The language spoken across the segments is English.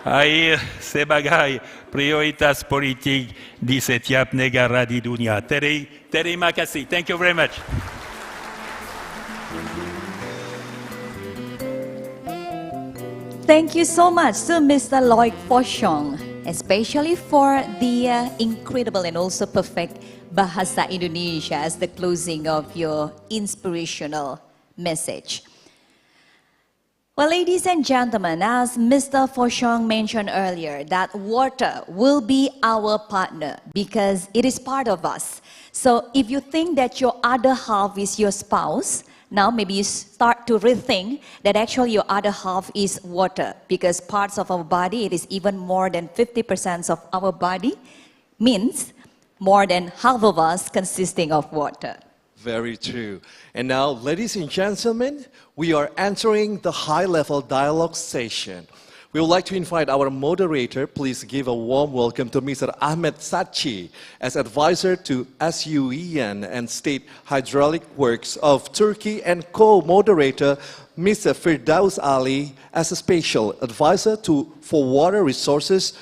air sebagai prioritas politik di setiap negara di dunia. Terima kasih. Thank you very much. Thank you so much to Mr. Loïc Pocong, especially for the incredible and also perfect Bahasa Indonesia as the closing of your inspirational message. Well, ladies and gentlemen, as Mr. Pocong mentioned earlier, that water will be our partner because it is part of us. So if you think that your other half is your spouse, now maybe you start to rethink that actually your other half is water, because parts of our body, it is even more than 50% of our body, means more than half of us consisting of water. Very true. And now, ladies and gentlemen, we are entering the high-level dialogue session. We would like to invite our moderator. Please give a warm welcome to Mr. Ahmed Sachi as advisor to SUEN and State Hydraulic Works of Turkey, and co-moderator Mr. Firdaus Ali as a special advisor for water resources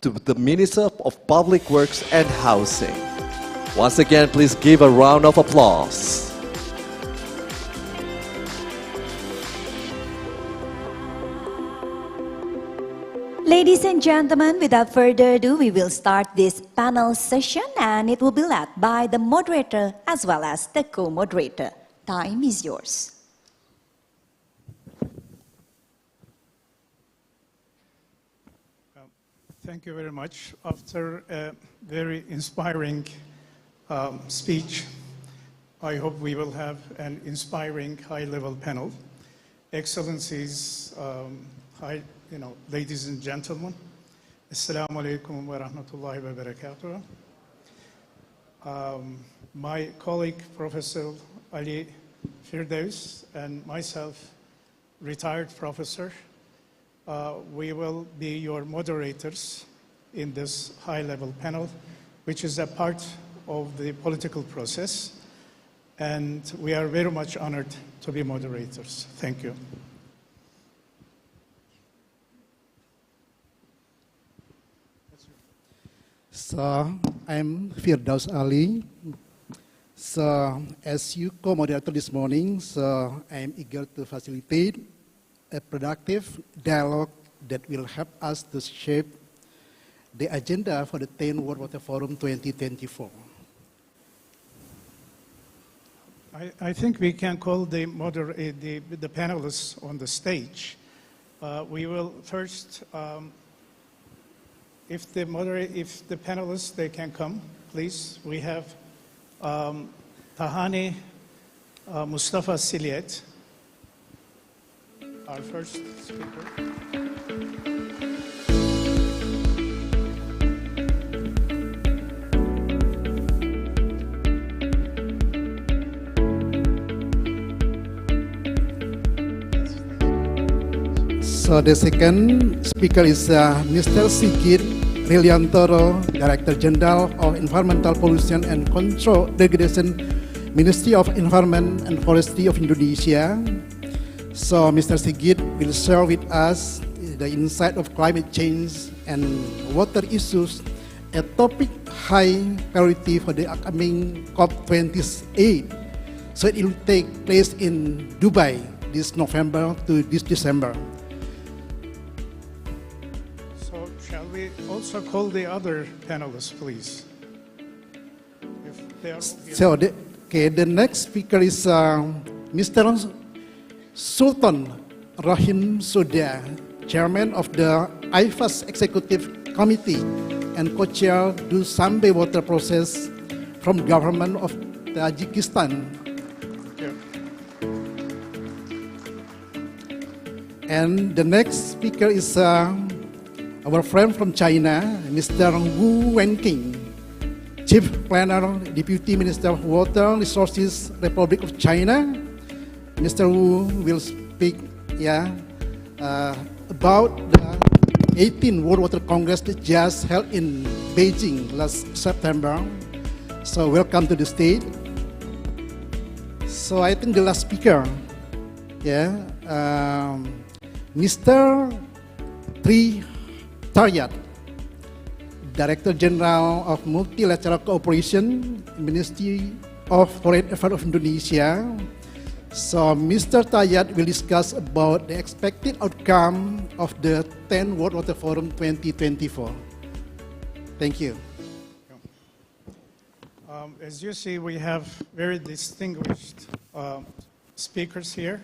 to the Minister of Public Works and Housing. Once again, please give a round of applause. Ladies and gentlemen, without further ado, we will start this panel session, and it will be led by the moderator as well as the co-moderator. Time is yours. Thank you very much. After a very inspiring speech, I hope we will have an inspiring high-level panel. Excellencies, ladies and gentlemen, Assalamu alaikum wa rahmatullahi wa barakatuh. My colleague, Professor Ali Firdaus, and myself, retired professor, we will be your moderators in this high-level panel, which is a part of the political process. And we are very much honored to be moderators. Thank you. So, I'm Firdaus Ali. So, as you co-moderator this morning, so I'm eager to facilitate a productive dialogue that will help us to shape the agenda for the 10th World Water Forum 2024. I think we can call the panelists on the stage. We will first, if the panelists, they can come, please. We have Tahani Mustafa Siliet, our first speaker. So the second speaker is Mr. Sigit Rilyantoro, Director General of Environmental Pollution and Control Degradation, Ministry of Environment and Forestry of Indonesia. So Mr. Sigit will share with us the insight of climate change and water issues, a topic high priority for the upcoming COP28. So it will take place in Dubai this November to this December. So shall we also call the other panelists, please? If they are So the next speaker is Mr. Sultan Rahim Soda, Chairman of the IFAS Executive Committee and co-chair Dushanbe Water Process from Government of Tajikistan. Yeah. And the next speaker is our friend from China, Mr. Wu Wenqing, Chief Planner, Deputy Minister of Water Resources, Republic of China. Mr. Wu will speak about the 18th World Water Congress that just held in Beijing last September. So welcome to the stage. So I think the last speaker, Mr. Tri Taryat, Director General of Multilateral Cooperation, Ministry of Foreign Affairs of Indonesia. So Mr. Taryat will discuss about the expected outcome of the 10th World Water Forum 2024. Thank you. As you see, we have very distinguished speakers here,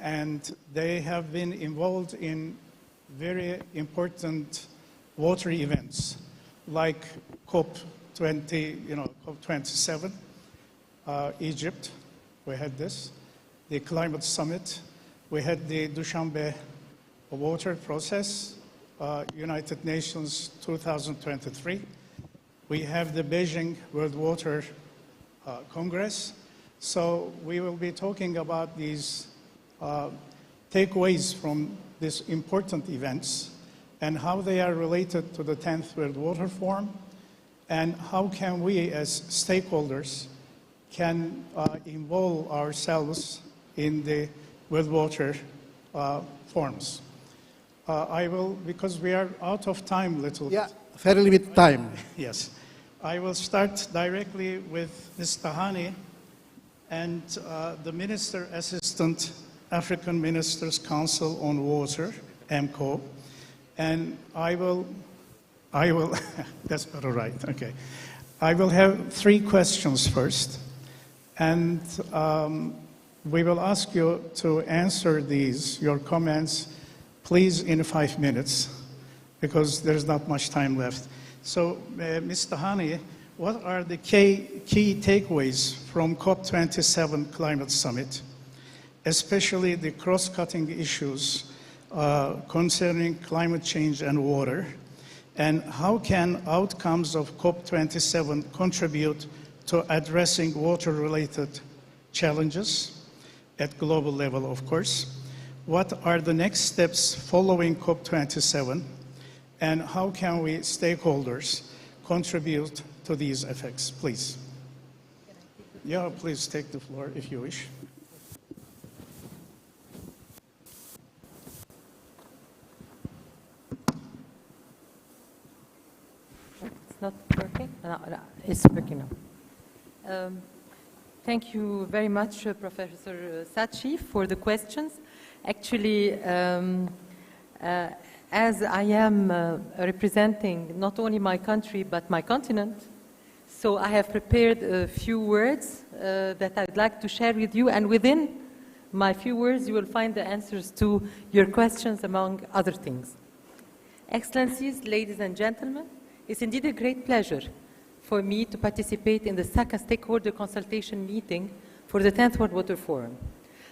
and they have been involved in very important water events like COP27, Egypt, we had this, the climate summit, we had the Dushanbe water process, United Nations 2023. We have the Beijing World Water Congress. So we will be talking about these takeaways from these important events and how they are related to the 10th World Water Forum, and how can we as stakeholders can involve ourselves in the World Water Forums. I will, because we are out of time little bit. Yeah, very limited time. Yes. I will start directly with Ms. Tahani and the Minister Assistant, African Ministers Council on Water, AMCO. And I will, that's better, right, okay. I will have 3 questions first. And we will ask you to answer these, your comments, please in 5 minutes, because there's not much time left. So, Ms. Tahani, what are the key takeaways from COP27 Climate Summit, especially the cross-cutting issues concerning climate change and water, and how can outcomes of COP27 contribute to addressing water-related challenges at global level, of course? What are the next steps following COP27, and how can we, stakeholders, contribute to these effects, please? Yeah, please take the floor if you wish. It's not working? No, it's working now. Thank you very much, Professor Saatchi, for the questions. Actually, as I am representing not only my country but my continent, so I have prepared a few words that I'd like to share with you, and within my few words you will find the answers to your questions, among other things. Excellencies, ladies and gentlemen, it's indeed a great pleasure for me to participate in the second stakeholder consultation meeting for the 10th World Water Forum.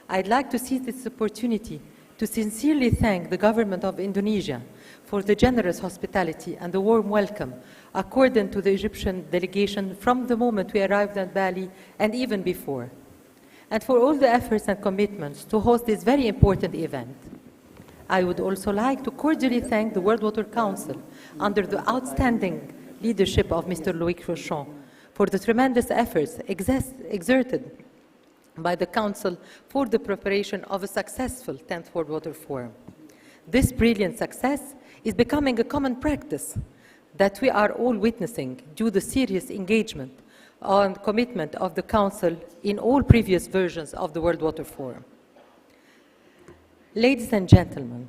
I'd like to seize this opportunity to sincerely thank the government of Indonesia for the generous hospitality and the warm welcome accorded to the Egyptian delegation from the moment we arrived at Bali and even before, and for all the efforts and commitments to host this very important event. I would also like to cordially thank the World Water Council under the outstanding leadership of Mr. Loïc Rochon for the tremendous efforts exerted by the Council for the preparation of a successful 10th World Water Forum. This brilliant success is becoming a common practice that we are all witnessing due to the serious engagement and commitment of the Council in all previous versions of the World Water Forum. Ladies and gentlemen,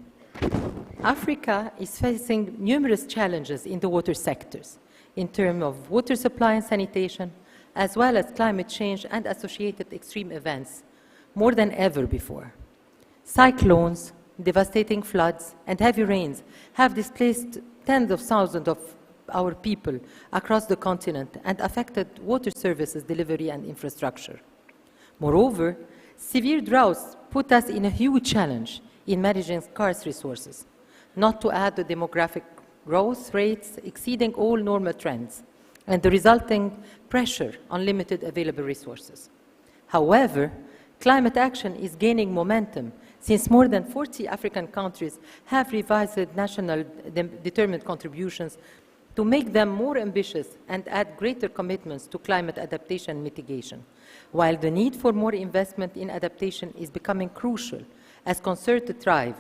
Africa is facing numerous challenges in the water sectors in terms of water supply and sanitation, as well as climate change and associated extreme events, more than ever before. Cyclones, devastating floods, and heavy rains have displaced tens of thousands of our people across the continent and affected water services delivery and infrastructure. Moreover, severe droughts put us in a huge challenge in managing scarce resources, not to add the demographic growth rates exceeding all normal trends and the resulting pressure on limited available resources. However, climate action is gaining momentum since more than 40 African countries have revised national determined contributions to make them more ambitious and add greater commitments to climate adaptation and mitigation, while the need for more investment in adaptation is becoming crucial as concerted thrive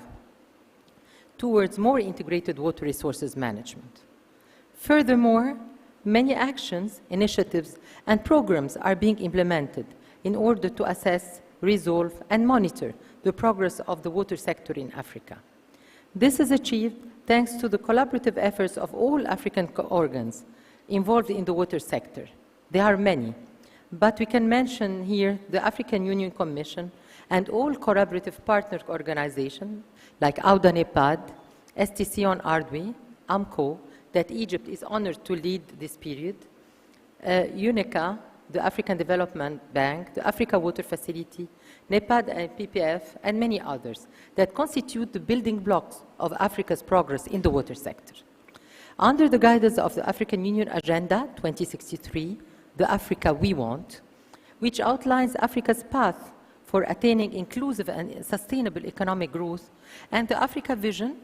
towards more integrated water resources management. Furthermore, many actions, initiatives, and programs are being implemented in order to assess, resolve, and monitor the progress of the water sector in Africa. This is achieved thanks to the collaborative efforts of all African organs involved in the water sector. There are many, but we can mention here the African Union Commission and all collaborative partner organizations like AUDA NEPAD, STC on Ardwi, AMCO, that Egypt is honored to lead this period, UNECA, the African Development Bank, the Africa Water Facility, NEPAD and PPF, and many others that constitute the building blocks of Africa's progress in the water sector. Under the guidance of the African Union Agenda 2063, the Africa We Want, which outlines Africa's path for attaining inclusive and sustainable economic growth, and the Africa Vision,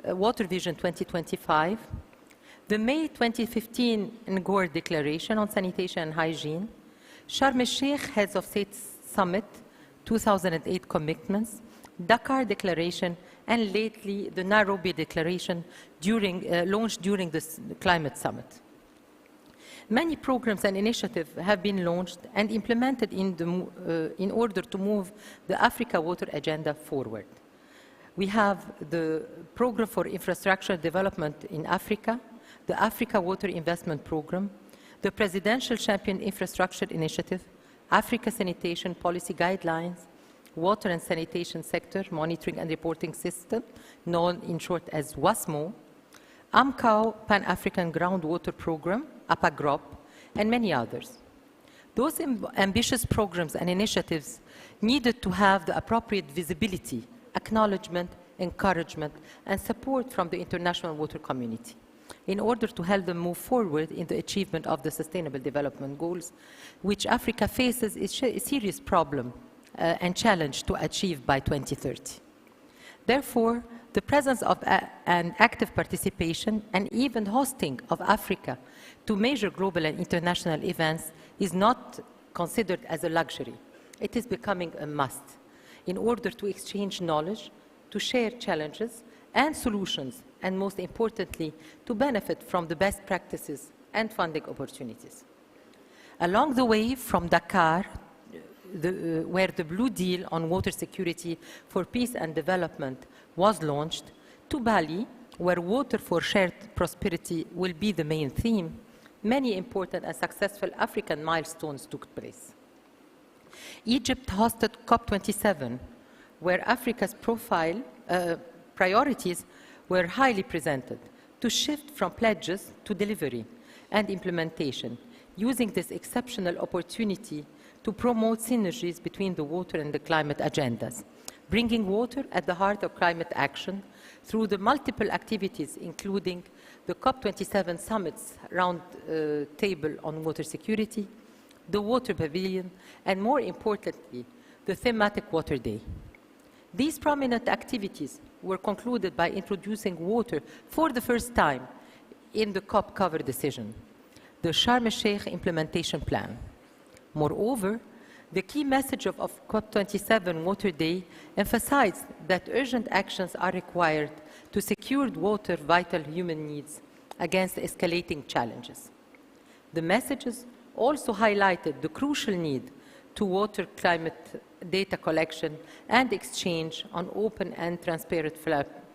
Water Vision 2025, the May 2015 Ngor Declaration on Sanitation and Hygiene, Sharm el-Sheikh Heads of State Summit 2008 Commitments, Dakar Declaration, and lately the Nairobi Declaration launched during the Climate Summit. Many programs and initiatives have been launched and implemented in order to move the Africa Water Agenda forward. We have the Program for Infrastructure Development in Africa, the Africa Water Investment Program, the Presidential Champion Infrastructure Initiative, Africa Sanitation Policy Guidelines, Water and Sanitation Sector Monitoring and Reporting System, known in short as WASMO, AMCAO Pan-African Groundwater Program, APAGROP, and many others. Those ambitious programs and initiatives needed to have the appropriate visibility, acknowledgement, encouragement, and support from the international water community in order to help them move forward in the achievement of the Sustainable Development Goals, which Africa faces a serious problem and challenge to achieve by 2030. Therefore, the presence of and active participation and even hosting of Africa to major global and international events is not considered as a luxury. It is becoming a must in order to exchange knowledge, to share challenges and solutions, and most importantly, to benefit from the best practices and funding opportunities. Along the way from Dakar, where the Blue Deal on water security for peace and development was launched, to Bali, where water for shared prosperity will be the main theme, many important and successful African milestones took place. Egypt hosted COP27, where Africa's priorities were highly presented to shift from pledges to delivery and implementation, using this exceptional opportunity to promote synergies between the water and the climate agendas, bringing water at the heart of climate action through the multiple activities, including the COP27 Summit's round table on water security, the Water Pavilion, and more importantly, the thematic Water Day. These prominent activities were concluded by introducing water for the first time in the COP cover decision, the Sharm el-Sheikh Implementation Plan. Moreover, the key message of COP27 Water Day emphasized that urgent actions are required to secure water vital human needs against escalating challenges. The messages also highlighted the crucial need to water climate data collection and exchange on open and transparent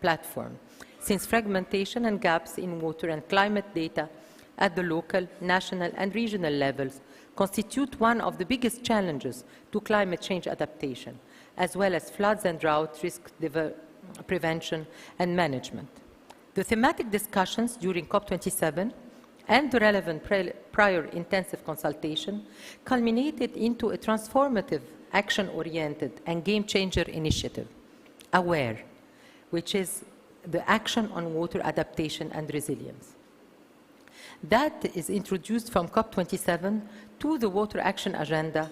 platform, since fragmentation and gaps in water and climate data at the local, national, and regional levels constitute one of the biggest challenges to climate change adaptation, as well as floods and drought risk prevention and management. The thematic discussions during COP27 and the relevant prior intensive consultation culminated into a transformative, action-oriented, and game-changer initiative, AWARE, which is the Action on Water Adaptation and Resilience. That is introduced from COP27 to the Water Action Agenda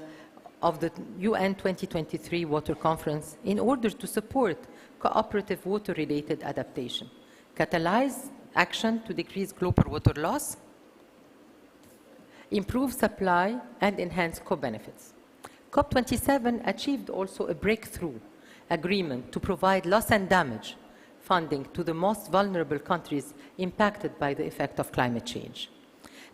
of the UN 2023 Water Conference in order to support cooperative water-related adaptation, catalyze action to decrease global water loss, improve supply, and enhance co-benefits. COP27 achieved also a breakthrough agreement to provide loss and damage funding to the most vulnerable countries impacted by the effect of climate change.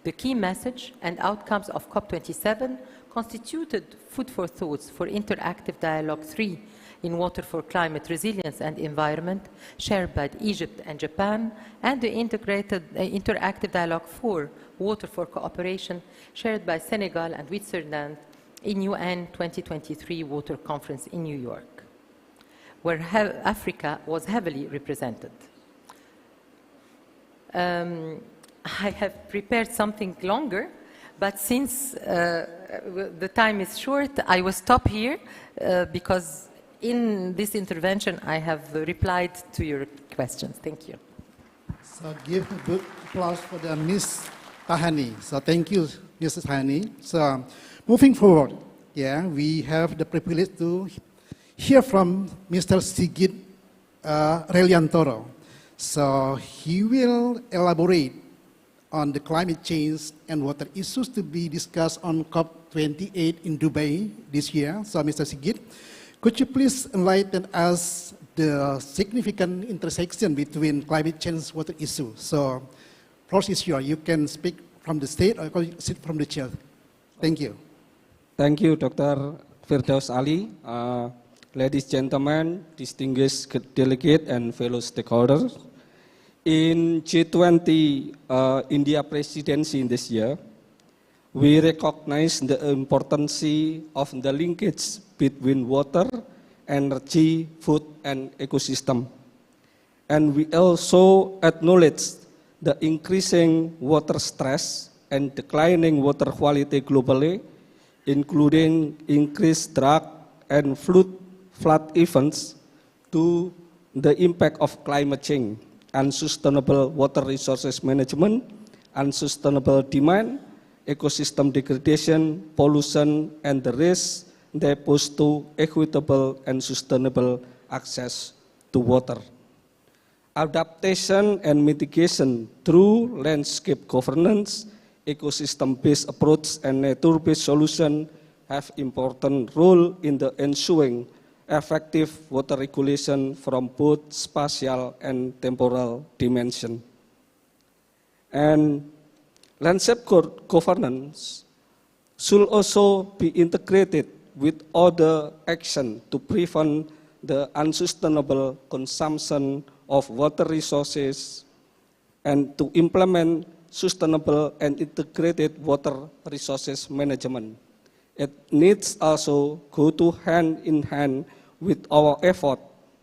The key message and outcomes of COP27 constituted food for thoughts for Interactive Dialogue 3 in Water for Climate Resilience and Environment, shared by Egypt and Japan, and the Interactive Dialogue 4, Water for Cooperation, shared by Senegal and Switzerland in UN 2023 Water Conference in New York, where Africa was heavily represented. I have prepared something longer, but since the time is short, I will stop here because in this intervention I have replied to your questions. Thank you. So give a good applause for the Ms. Tahani. So thank you, Mrs. Tahani. So moving forward, we have the privilege to hear from Mr. Sigit Reliantoro. So he will elaborate on the climate change and water issues to be discussed on COP28 in Dubai this year. So Mr. Sigit, could you please enlighten us the significant intersection between climate change and water issue? So, floor is yours. You can speak from the stage or sit from the chair. Thank you. Thank you, Dr. Firdaus Ali. Ladies and gentlemen, distinguished delegate and fellow stakeholders. In G20 India presidency in this year, we recognize the importance of the linkage between water, energy, food, and ecosystem. And we also acknowledge the increasing water stress and declining water quality globally, including increased drought and flood events due to the impact of climate change, unsustainable water resources management, unsustainable demand, ecosystem degradation, pollution, and the risk they pose to equitable and sustainable access to water. Adaptation and mitigation through landscape governance, ecosystem-based approach, and nature-based solution have important role in the ensuring effective water regulation from both spatial and temporal dimension. And landscape governance should also be integrated with other action to prevent the unsustainable consumption of water resources and to implement sustainable and integrated water resources management. It needs also go to hand in hand with our effort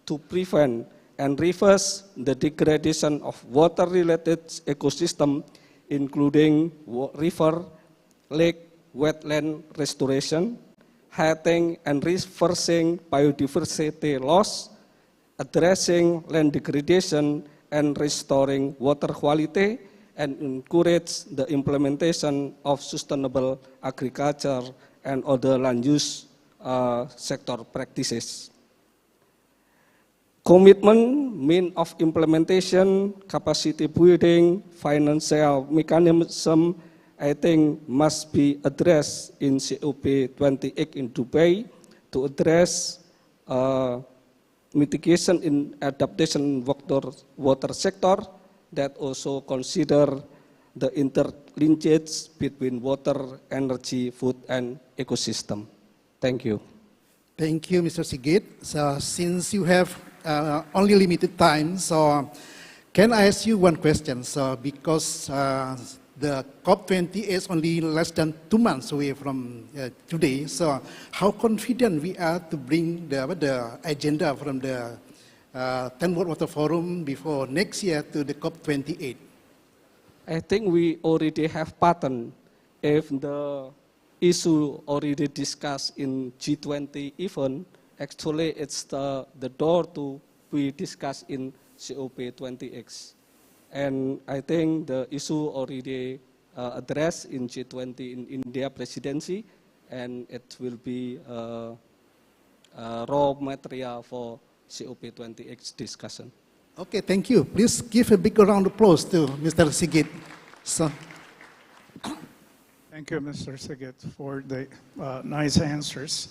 to prevent and reverse the degradation of water-related ecosystem, including river, lake, wetland restoration, heightening and reversing biodiversity loss, addressing land degradation, and restoring water quality, and encourage the implementation of sustainable agriculture and other land use sector practices. Commitment, means of implementation, capacity building, financial mechanism, I think must be addressed in COP28 in Dubai to address mitigation in adaptation water sector that also consider the interlinkage between water, energy, food, and ecosystem. Thank you. Thank you, Mr. Sigit. So since you have only limited time, so can I ask you one question? So because the COP28 is only less than 2 months away from today, so how confident we are to bring the agenda from the 10 World Water Forum before next year to the COP28? I think we already have pattern if the issue already discussed in G20 event. Actually, it's the door to be discussed in COP28. And I think the issue already addressed in G20 in India presidency, and it will be raw material for COP28 discussion. Okay, thank you. Please give a big round of applause to Mr. Sigit. So. Thank you, Mr. Sigit, for the nice answers.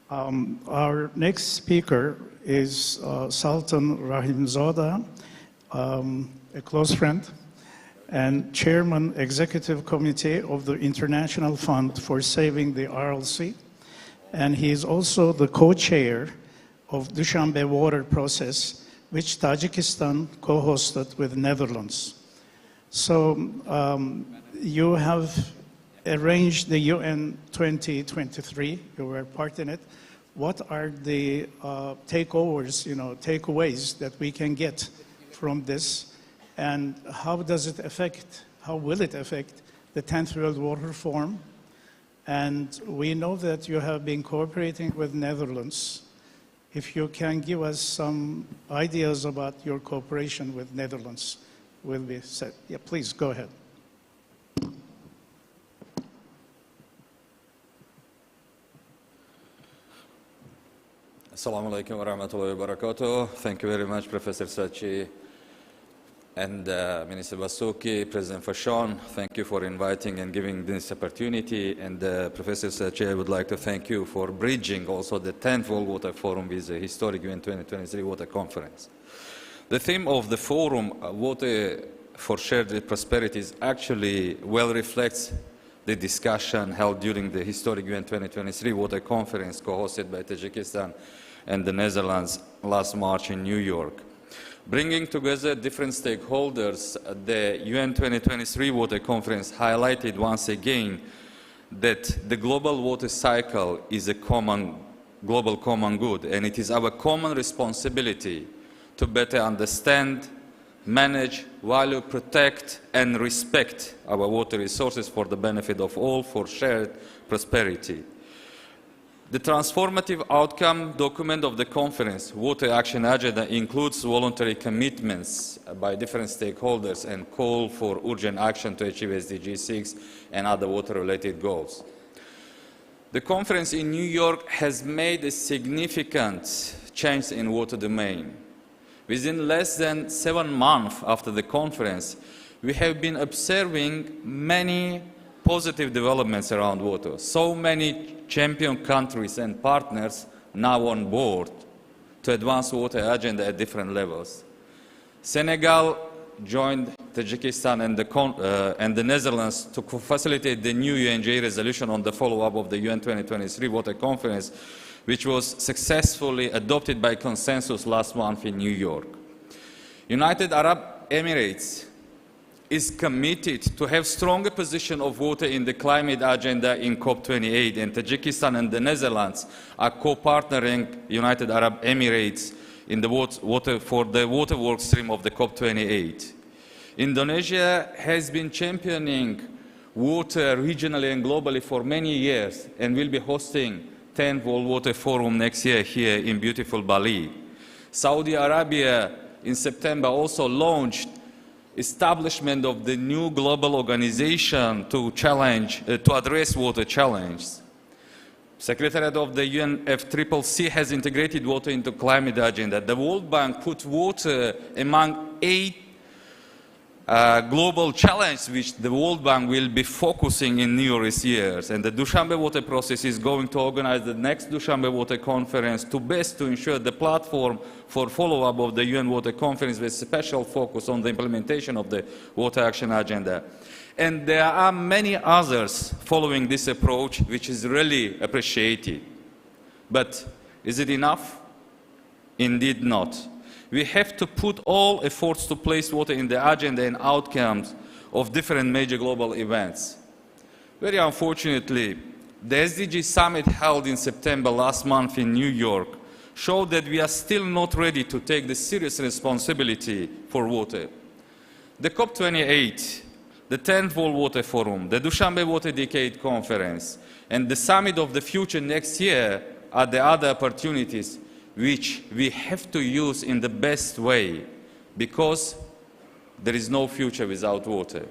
Our next speaker is Sultan Rahimzada, a close friend and Chairman Executive Committee of the International Fund for Saving the Aral Sea. And he is also the co-chair of Dushanbe Water Process, which Tajikistan co-hosted with Netherlands. So you have arranged the UN 2023, you were part in it. What are the takeaways that we can get from this? And how will it affect the 10th World Water Forum? And we know that you have been cooperating with Netherlands. If you can give us some ideas about your cooperation with Netherlands, will be set. Yeah, please go ahead. Assalamu alaikum wa rahmatullahi wa barakatuh. Thank you very much, Professor Sachi and Minister Basuki, President Fashon. Thank you for inviting and giving this opportunity. And Professor Sachi, I would like to thank you for bridging also the 10th World Water Forum with the historic UN 2023 Water Conference. The theme of the forum, Water for Shared Prosperity, actually well reflects the discussion held during the historic UN 2023 Water Conference co-hosted by Tajikistan and the Netherlands last March in New York. Bringing together different stakeholders, the UN 2023 Water Conference highlighted once again that the global water cycle is a global common good, and it is our common responsibility to better understand, manage, value, protect, and respect our water resources for the benefit of all, for shared prosperity. The transformative outcome document of the conference, Water Action Agenda, includes voluntary commitments by different stakeholders and call for urgent action to achieve SDG 6 and other water-related goals. The conference in New York has made a significant change in water domain. Within less than 7 months after the conference, we have been observing many positive developments around water. So many champion countries and partners now on board to advance water agenda at different levels. Senegal joined Tajikistan and the Netherlands to facilitate the new UNGA resolution on the follow-up of the UN 2023 Water Conference, which was successfully adopted by consensus last month in New York. United Arab Emirates is committed to have stronger position of water in the climate agenda in COP28, and Tajikistan and the Netherlands are co-partnering United Arab Emirates in the water work stream of the COP28. Indonesia has been championing water regionally and globally for many years and will be hosting 10th World Water Forum next year here in beautiful Bali. Saudi Arabia in September also launched establishment of the new global organization to address water challenges. Secretariat of the UNFCCC has integrated water into climate agenda. The World Bank put water among 8 global challenges which the World Bank will be focusing in numerous years. And the Dushanbe Water Process is going to organize the next Dushanbe Water Conference to ensure the platform for follow-up of the UN Water Conference with special focus on the implementation of the Water Action Agenda. And there are many others following this approach, which is really appreciated. But is it enough? Indeed not. We have to put all efforts to place water in the agenda and outcomes of different major global events. Very unfortunately, the SDG summit held in September last month in New York showed that we are still not ready to take the serious responsibility for water. The COP28, the 10th World Water Forum, the Dushanbe Water Decade Conference, and the Summit of the Future next year are the other opportunities which we have to use in the best way, because there is no future without water.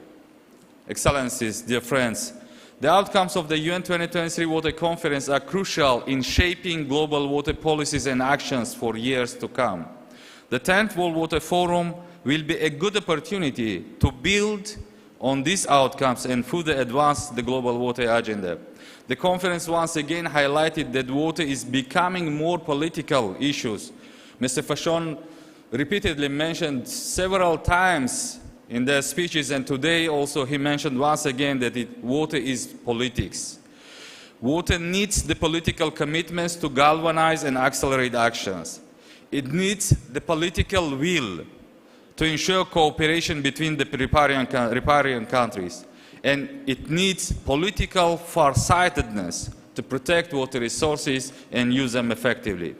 Excellencies, dear friends, the outcomes of the UN 2023 Water Conference are crucial in shaping global water policies and actions for years to come. The 10th World Water Forum will be a good opportunity to build on these outcomes and further advance the global water agenda. The conference once again highlighted that water is becoming more political issues. Mr. Fashion repeatedly mentioned several times in their speeches, and today also he mentioned once again that water is politics. Water needs the political commitments to galvanize and accelerate actions. It needs the political will to ensure cooperation between the riparian countries. And it needs political farsightedness to protect water resources and use them effectively.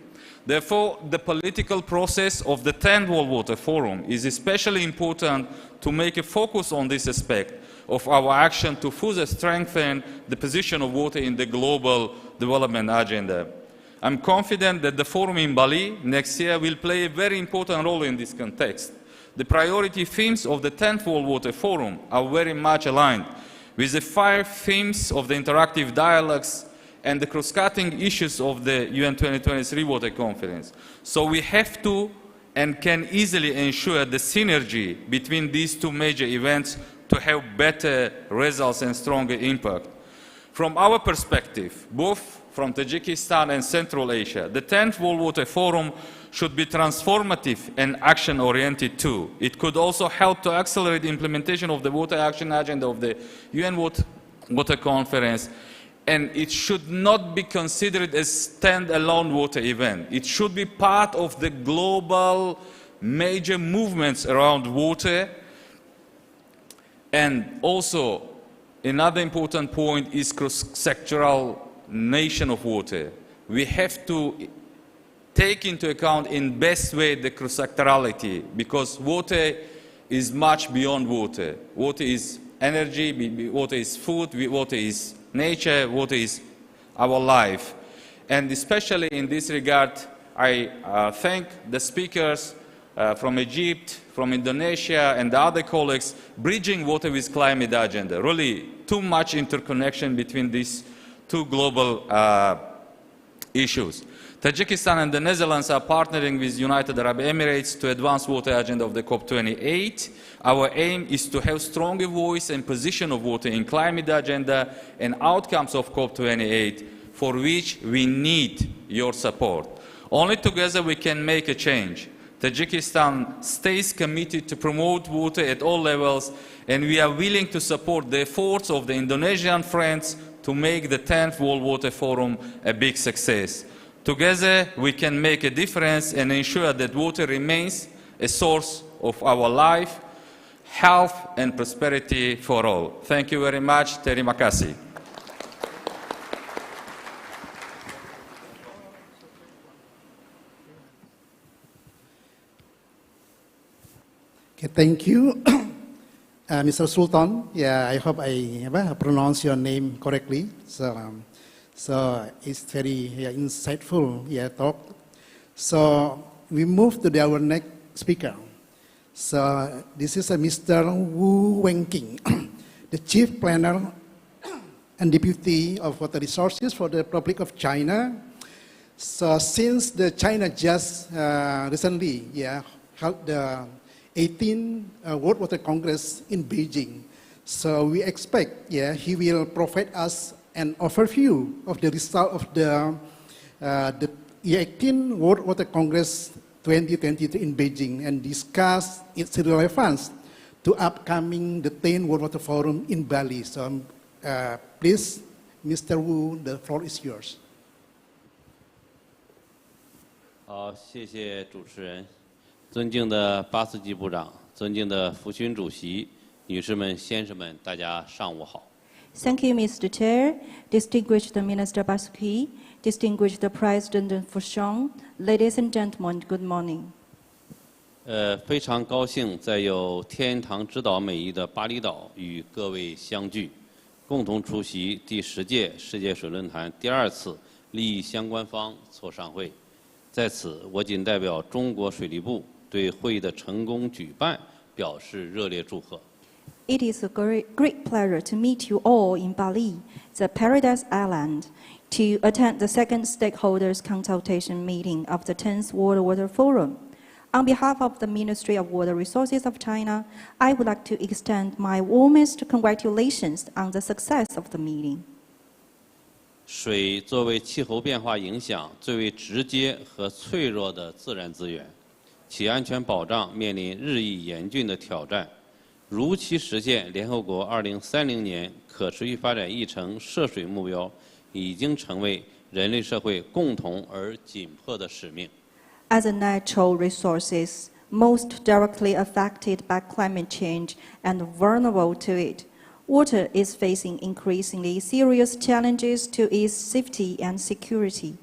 Therefore, the political process of the 10th World Water Forum is especially important to make a focus on this aspect of our action to further strengthen the position of water in the global development agenda. I'm confident that the forum in Bali next year will play a very important role in this context. The priority themes of the 10th World Water Forum are very much aligned with the 5 themes of the interactive dialogues and the cross-cutting issues of the UN 2023 Water Conference. So we have to and can easily ensure the synergy between these 2 major events to have better results and stronger impact. From our perspective, both from Tajikistan and Central Asia, the 10th World Water Forum should be transformative and action-oriented too. It could also help to accelerate the implementation of the water action agenda of the UN Water Conference, and it should not be considered a stand-alone water event. It should be part of the global major movements around water. And also, another important point is cross-sectoral nation of water. We have to take into account in best way the cross-sectorality, because water is much beyond water. Water is energy, water is food, water is nature, water is our life. And especially in this regard, I thank the speakers from Egypt, from Indonesia, and the other colleagues, bridging water with climate agenda. Really, too much interconnection between these 2 global issues. Tajikistan and the Netherlands are partnering with United Arab Emirates to advance water agenda of the COP28. Our aim is to have stronger voice and position of water in climate agenda and outcomes of COP28, for which we need your support. Only together we can make a change. Tajikistan stays committed to promote water at all levels, and we are willing to support the efforts of the Indonesian friends to make the 10th World Water Forum a big success. Together, we can make a difference and ensure that water remains a source of our life, health, and prosperity for all. Thank you very much. Terima kasih. Okay, thank you, Mr. Sultan. Yeah, I hope I pronounce your name correctly. So it's very insightful talk. So we move to our next speaker. So this is Mr. Wu Wenqing, the Chief Planner and Deputy of Water Resources for the Republic of China. So since the China just recently held the 18th World Water Congress in Beijing, so we expect he will provide us an overview of the result of the 18th World Water Congress 2023 in Beijing and discuss its relevance to upcoming the 10th World Water Forum in Bali. So please, Mr. Wu, the floor is yours. 好，谢谢主持人，尊敬的巴斯基部长，尊敬的福勋主席，女士们、先生们，大家上午好。 Thank you, Mr. Chair, distinguished Minister Basuki, distinguished President Fushong, ladies and gentlemen, good morning. 非常高兴在有天堂之岛美誉的巴厘岛与各位相聚，共同出席第10届世界水论坛第2次利益相关方磋商会。在此，我谨代表中国水利部对会议的成功举办表示热烈祝贺。 It is a great pleasure to meet you all in Bali, the Paradise Island, to attend the second stakeholders consultation meeting of the 10th World Water Forum. On behalf of the Ministry of Water Resources of China, I would like to extend my warmest congratulations on the success of the meeting. 水作为气候变化影响最为直接和脆弱的自然资源，其安全保障面临日益严峻的挑战。如期实现联合国2030年可持续发展议程涉水目标，已经成为人类社会共同而紧迫的使命。 As a natural resources most directly affected by climate change and vulnerable to it, water is facing increasingly serious challenges to its safety and security,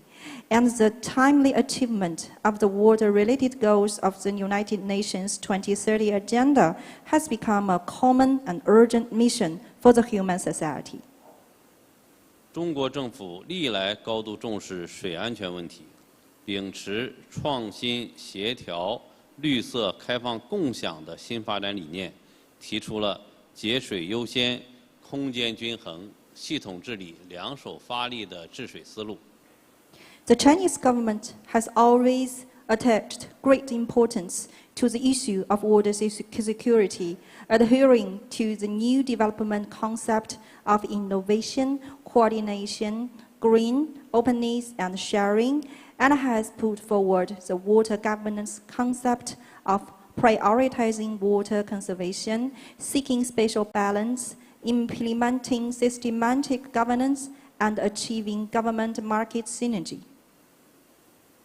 and the timely achievement of the water-related goals of the United Nations 2030 Agenda has become a common and urgent mission for the human society. 中国政府历来高度重视水安全问题，秉持创新、协调、绿色、开放、共享的新发展理念，提出了节水优先、空间均衡、系统治理两手发力的治水思路。 The Chinese government has always attached great importance to the issue of water security, adhering to the new development concept of innovation, coordination, green, openness, and sharing, and has put forward the water governance concept of prioritizing water conservation, seeking spatial balance, implementing systematic governance, and achieving government-market synergy.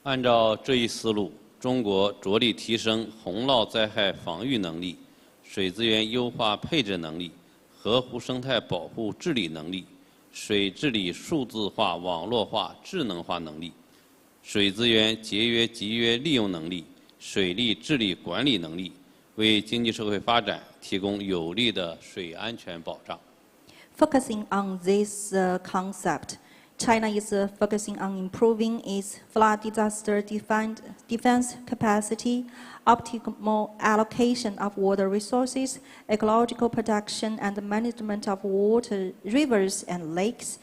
按照这一思路，中国着力提升洪涝灾害防御能力、水资源优化配置能力、河湖生态保护治理能力、水治理数字化、网络化、智能化能力、水资源节约集约利用能力、水利治理管理能力，为经济社会发展提供有力的水安全保障。 Focusing on this concept, China is focusing on improving its flood disaster defense capacity, optimal allocation of water resources, ecological protection and management of water, rivers and lakes,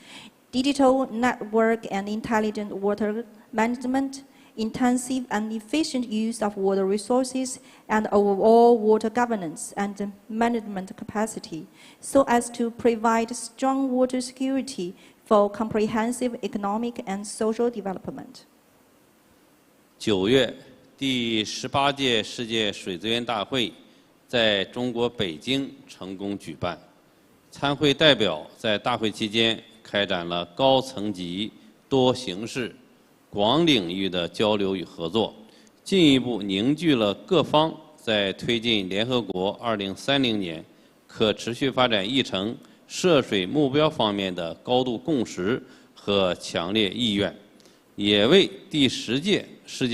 digital network and intelligent water management, intensive and efficient use of water resources, and overall water governance and management capacity, so as to provide strong water security for comprehensive economic and social development. 9月，第18届世界水资源大会在中国北京成功举办。参会代表在大会期间开展了高层级、多形式、广领域的交流与合作，进一步凝聚了各方在推进联合国2030年可持续发展议程涉水目标方面的高度共识和强烈意愿，也为第10届世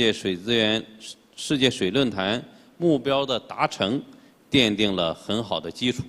界水论坛目标的达成奠定了很好的基础。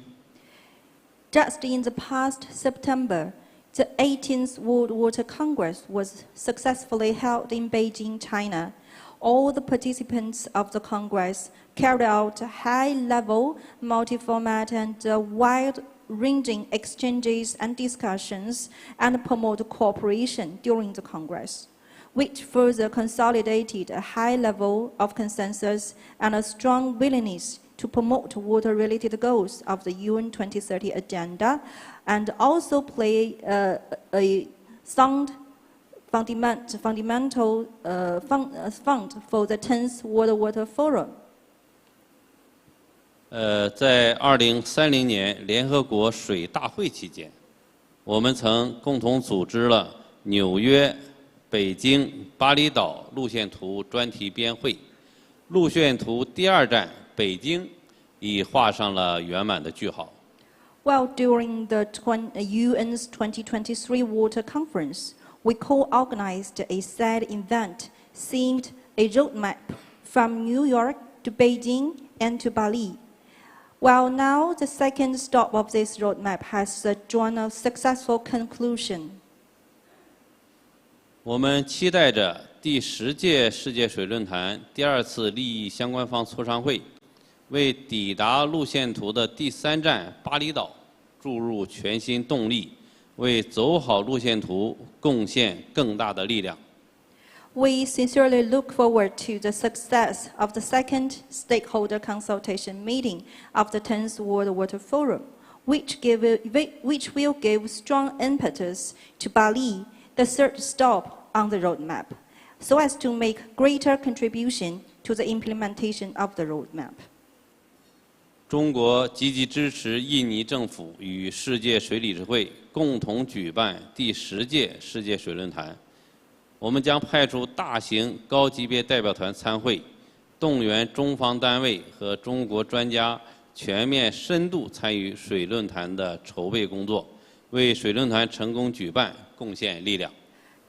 Just in the past September, the 18th World Water Congress was successfully held in Beijing, China. All the participants of the Congress carried out high-level, multi-format and wide-ranging exchanges and discussions and promote cooperation during the Congress, which further consolidated a high level of consensus and a strong willingness to promote water-related goals of the UN 2030 Agenda, and also play a sound fundamental fund for the 10th World Water Forum. 在2030年联合国水大会期间，我们曾共同组织了纽约、北京、巴厘岛路线图专题编会，路线图第2站北京已画上了圆满的句号。Well, during the UN's 2023 Water Conference, we co-organized a sad event themed a roadmap from New York to Beijing and to Bali. Well, now the second stop of this roadmap has drawn a successful conclusion. 我们期待着第10届世界水论坛第2次利益相关方磋商会，为抵达路线图的第3站巴厘岛注入全新动力，为走好路线图贡献更大的力量。We sincerely look forward to the success of the second stakeholder consultation meeting of the 10th World Water Forum, which will give strong impetus to Bali, the third stop on the roadmap, so as to make greater contribution to the implementation of the roadmap. 中国积极支持印尼政府与世界水理事会共同举办第10届世界水论坛。我们将派出大型高级别代表团参会，动员中方单位和中国专家全面深度参与水论坛的筹备工作，为水论坛成功举办贡献力量。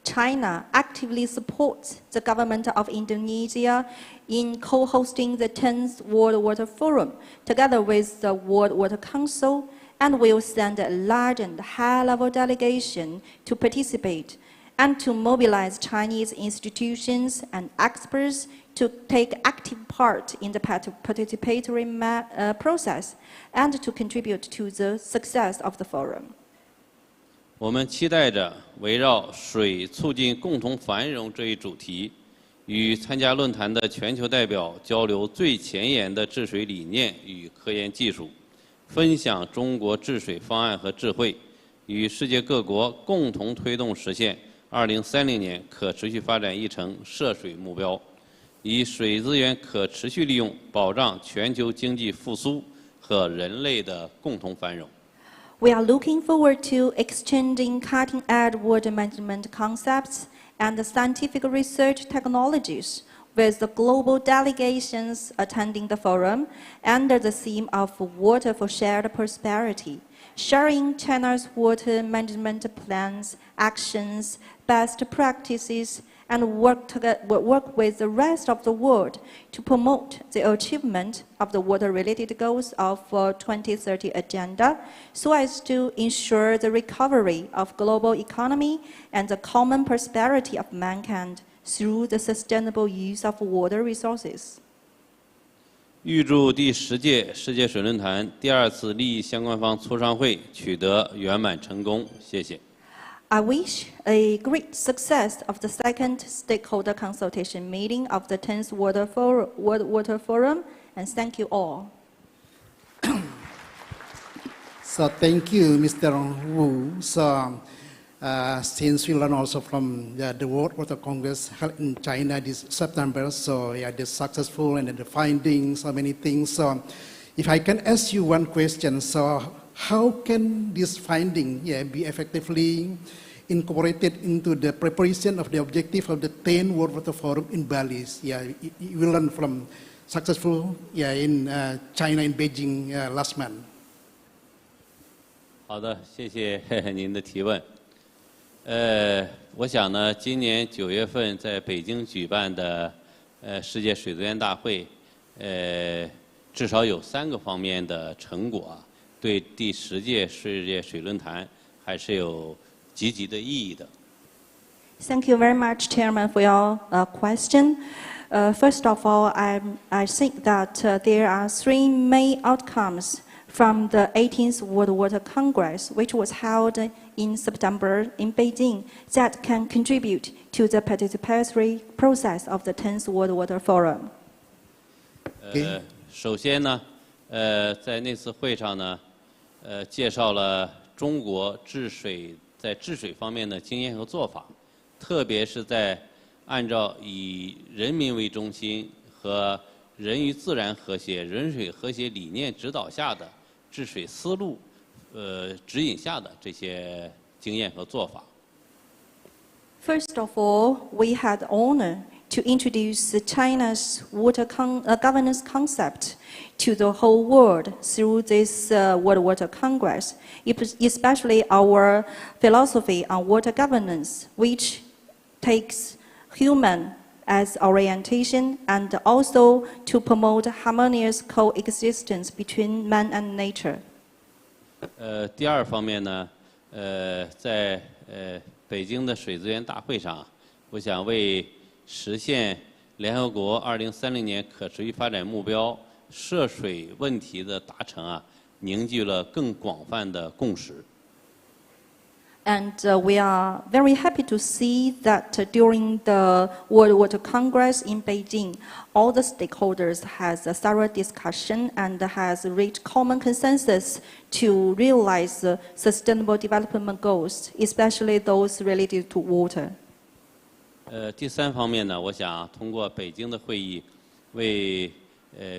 China actively supports the government of Indonesia in co-hosting the 10th World Water Forum together with the World Water Council, and will send a large and high-level delegation to participate and to mobilize Chinese institutions and experts to take active part in the participatory process and to contribute to the success of the forum. 我们期待着围绕水促进共同繁荣这一主题，与参加论坛的全球代表交流最前沿的治水理念与科研技术，分享中国治水方案和智慧，与世界各国共同推动实现2030年可持续发展议程涉水目标，以水资源可持续利用保障全球经济复苏和人类的共同繁荣。 We are looking forward to exchanging cutting-edge water management concepts and scientific research technologies with the global delegations attending the forum under the theme of Water for Shared Prosperity, sharing China's water management plans, actions, best practices, and work with the rest of the world to promote the achievement of the water-related goals of 2030 agenda, so as to ensure the recovery of global economy and the common prosperity of mankind through the sustainable use of water resources. 预祝第10届世界水论坛第2次利益相关方磋商会取得圆满成功。谢谢。 I wish a great success of the second stakeholder consultation meeting of the 10th World Water Forum, and thank you all. So thank you, Mr. Wu. So since we learn also from the World Water Congress held in China this September, so yeah, the successful and the findings, so many things. So if I can ask you one question, so how can this finding be effectively incorporated into the preparation of the objective of the 10th World Water Forum in Bali? Yeah, you learn from successful in China in Beijing last month. 好的，谢谢您的提问。我想呢，今年9月份在北京举办的世界水资源大会，至少有3个方面的成果，对第10届世界水论坛还是有积极的意义的。 Thank you very much, Chairman, for your question. First of all, I think that there are 3 main outcomes from the 18th World Water Congress, which was held in September in Beijing, that can contribute to the participatory process of the 10th World Water Forum. 首先呢，在那次会上呢，介绍了中国在治水方面的经验和做法，特别是在按照以人民为中心和人与自然和谐、人水和谐理念指导下的治水思路，指引下的这些经验和做法。 First of all, we had the honor to introduce China's water governance concept to the whole world through this World Water Congress, especially our philosophy on water governance, which takes human as orientation and also to promote harmonious coexistence between man and nature. 第2方面呢，在北京的水资源大会上，我想为实现联合国2030年可持续发展目标涉水问题的达成凝聚了更广泛的共识。And we are very happy to see that during the World Water Congress in Beijing, all the stakeholders has a thorough discussion and has reached common consensus to realize sustainable development goals, especially those related to water. 第三方面呢，我想通过北京的会议，为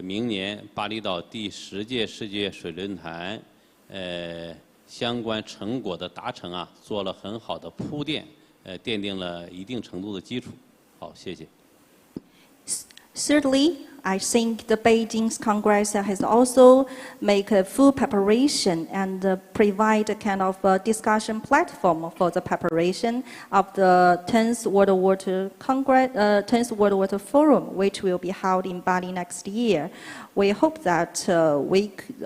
明年巴厘岛第10届世界水论坛相关成果的达成啊，做了很好的铺垫，奠定了一定程度的基础。好，谢谢。Thirdly, I think the Beijing's Congress has also made a full preparation and provide a kind of a discussion platform for the preparation of the 10th World Water Congress, 10th World Water Forum, which will be held in Bali next year. We hope that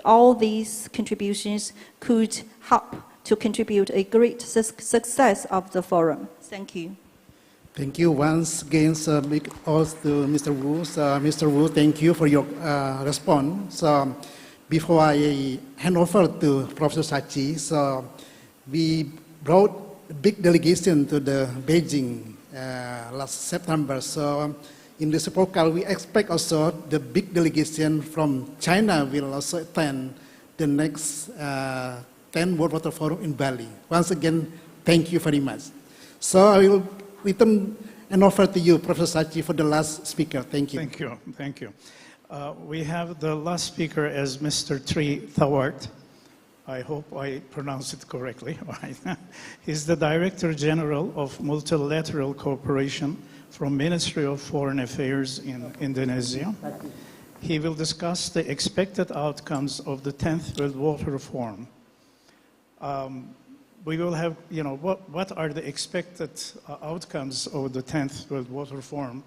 all these contributions could help to contribute a great success of the forum. Thank you. Thank you once again, big applause to Mr. Wu. Mr. Wu, thank you for your response. Before I hand over to Professor Sachi, we brought a big delegation to the Beijing last September. So in this program, we expect also the big delegation from China will also attend the next 10 World Water Forum in Bali. Once again, thank you very much. So I will return and offer to you, Professor Sachi, for the last speaker. Thank you. Thank you. Thank you. We have the last speaker as Mr. Tri Thawart. I hope I pronounced it correctly. He's the Director General of Multilateral Cooperation from Ministry of Foreign Affairs in Indonesia. He will discuss the expected outcomes of the 10th World Water Forum. We will have, what are the expected outcomes of the 10th World Water Forum?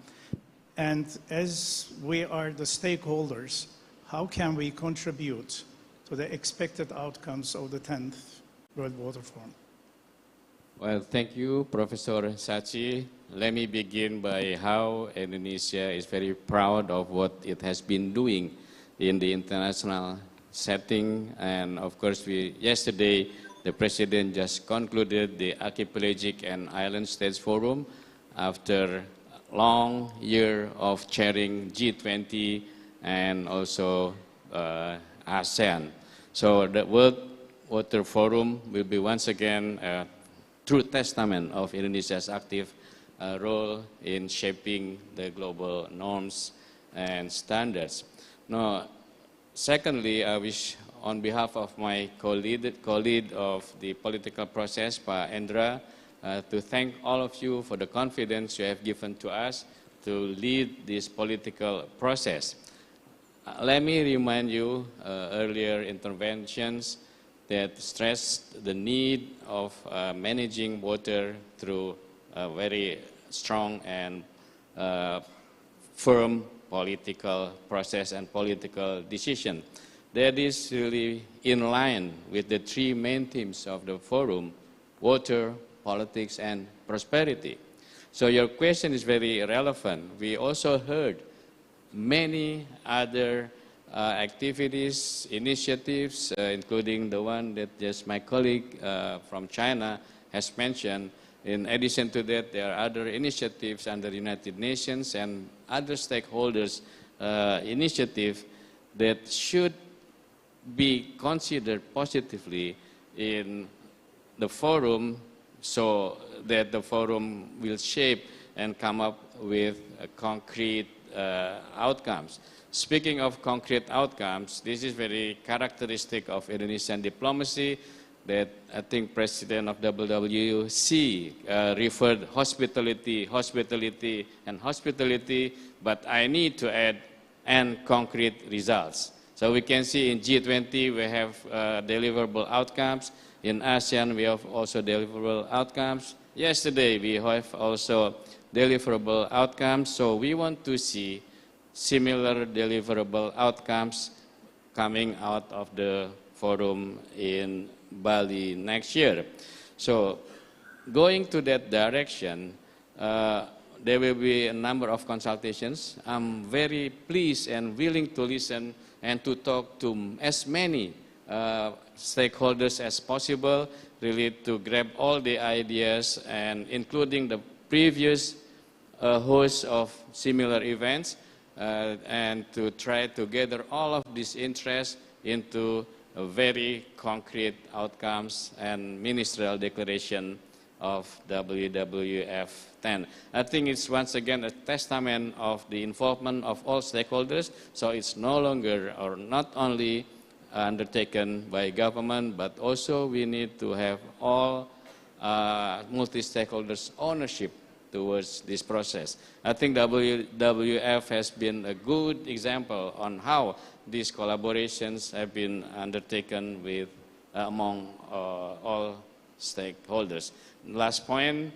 And as we are the stakeholders, how can we contribute to the expected outcomes of the 10th World Water Forum? Well, thank you, Professor Sachi. Let me begin by how Indonesia is very proud of what it has been doing in the international setting. And of course, yesterday, the President just concluded the Archipelagic and Island States Forum after a long year of chairing G20 and also ASEAN. So the World Water Forum will be once again a true testament of Indonesia's active role in shaping the global norms and standards. Now, secondly, I wish on behalf of my co-lead of the political process, Pa Endra, to thank all of you for the confidence you have given to us to lead this political process. Let me remind you earlier interventions that stressed the need of managing water through a very strong and firm political process and political decision. That is really in line with the three main themes of the forum: water, politics, and prosperity. So your question is very relevant. We also heard many other activities, initiatives, including the one that just my colleague from China has mentioned. In addition to that, there are other initiatives under the United Nations and other stakeholders' initiatives that should be considered positively in the forum, so that the forum will shape and come up with concrete outcomes. Speaking of concrete outcomes, this is very characteristic of Indonesian diplomacy, that I think President of WWC referred hospitality, and hospitality, but I need to add, and concrete results. So we can see in G20 we have deliverable outcomes. In ASEAN we have also deliverable outcomes. Yesterday we have also deliverable outcomes. So we want to see similar deliverable outcomes coming out of the forum in Bali next year. So going to that direction, there will be a number of consultations. I'm very pleased and willing to listen and to talk to as many stakeholders as possible. really to grab all the ideas and including the previous host of similar events and to try to gather all of these interests into very concrete outcomes and ministerial declaration of WWF 10. I think it's once again a testament of the involvement of all stakeholders, so it's no longer or not only undertaken by government, but also we need to have all multi-stakeholders ownership towards this process. I think WWF has been a good example on how these collaborations have been undertaken with among all stakeholders. Last point,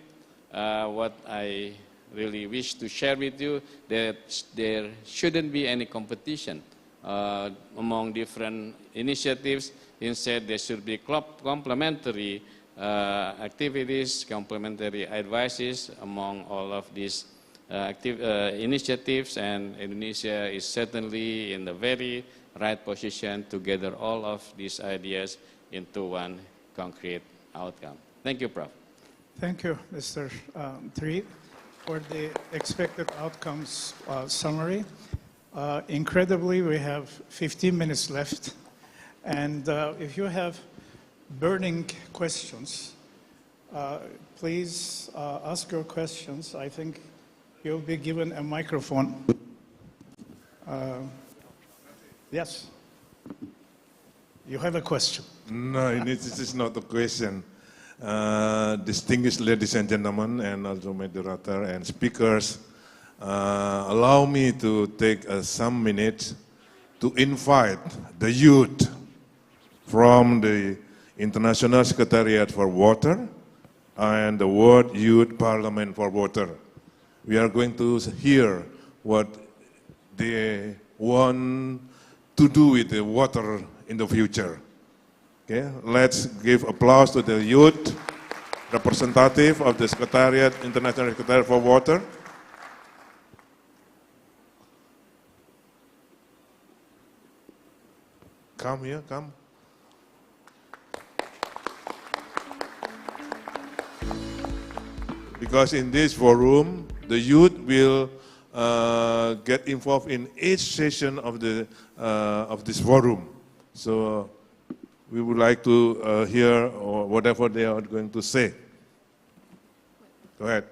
what I really wish to share with you, that there shouldn't be any competition among different initiatives. Instead, there should be complementary activities, complementary advices among all of these initiatives, and Indonesia is certainly in the very right position to gather all of these ideas into one concrete outcome. Thank you, Prof. Thank you, Mr. Tri, for the expected outcomes summary. Incredibly, we have 15 minutes left. And if you have burning questions, please ask your questions. I think you'll be given a microphone. Yes. You have a question. No, this is not a question. Distinguished ladies and gentlemen, and also moderator and speakers, allow me to take some minutes to invite the youth from the International Secretariat for Water and the World Youth Parliament for Water. We are going to hear what they want to do with the water in the future. Okay, let's give applause to the youth representative of the Secretariat, International Secretariat for Water. Come here, come. Because in this forum, the youth will get involved in each session of this forum. So we would like to hear whatever they are going to say. Go ahead.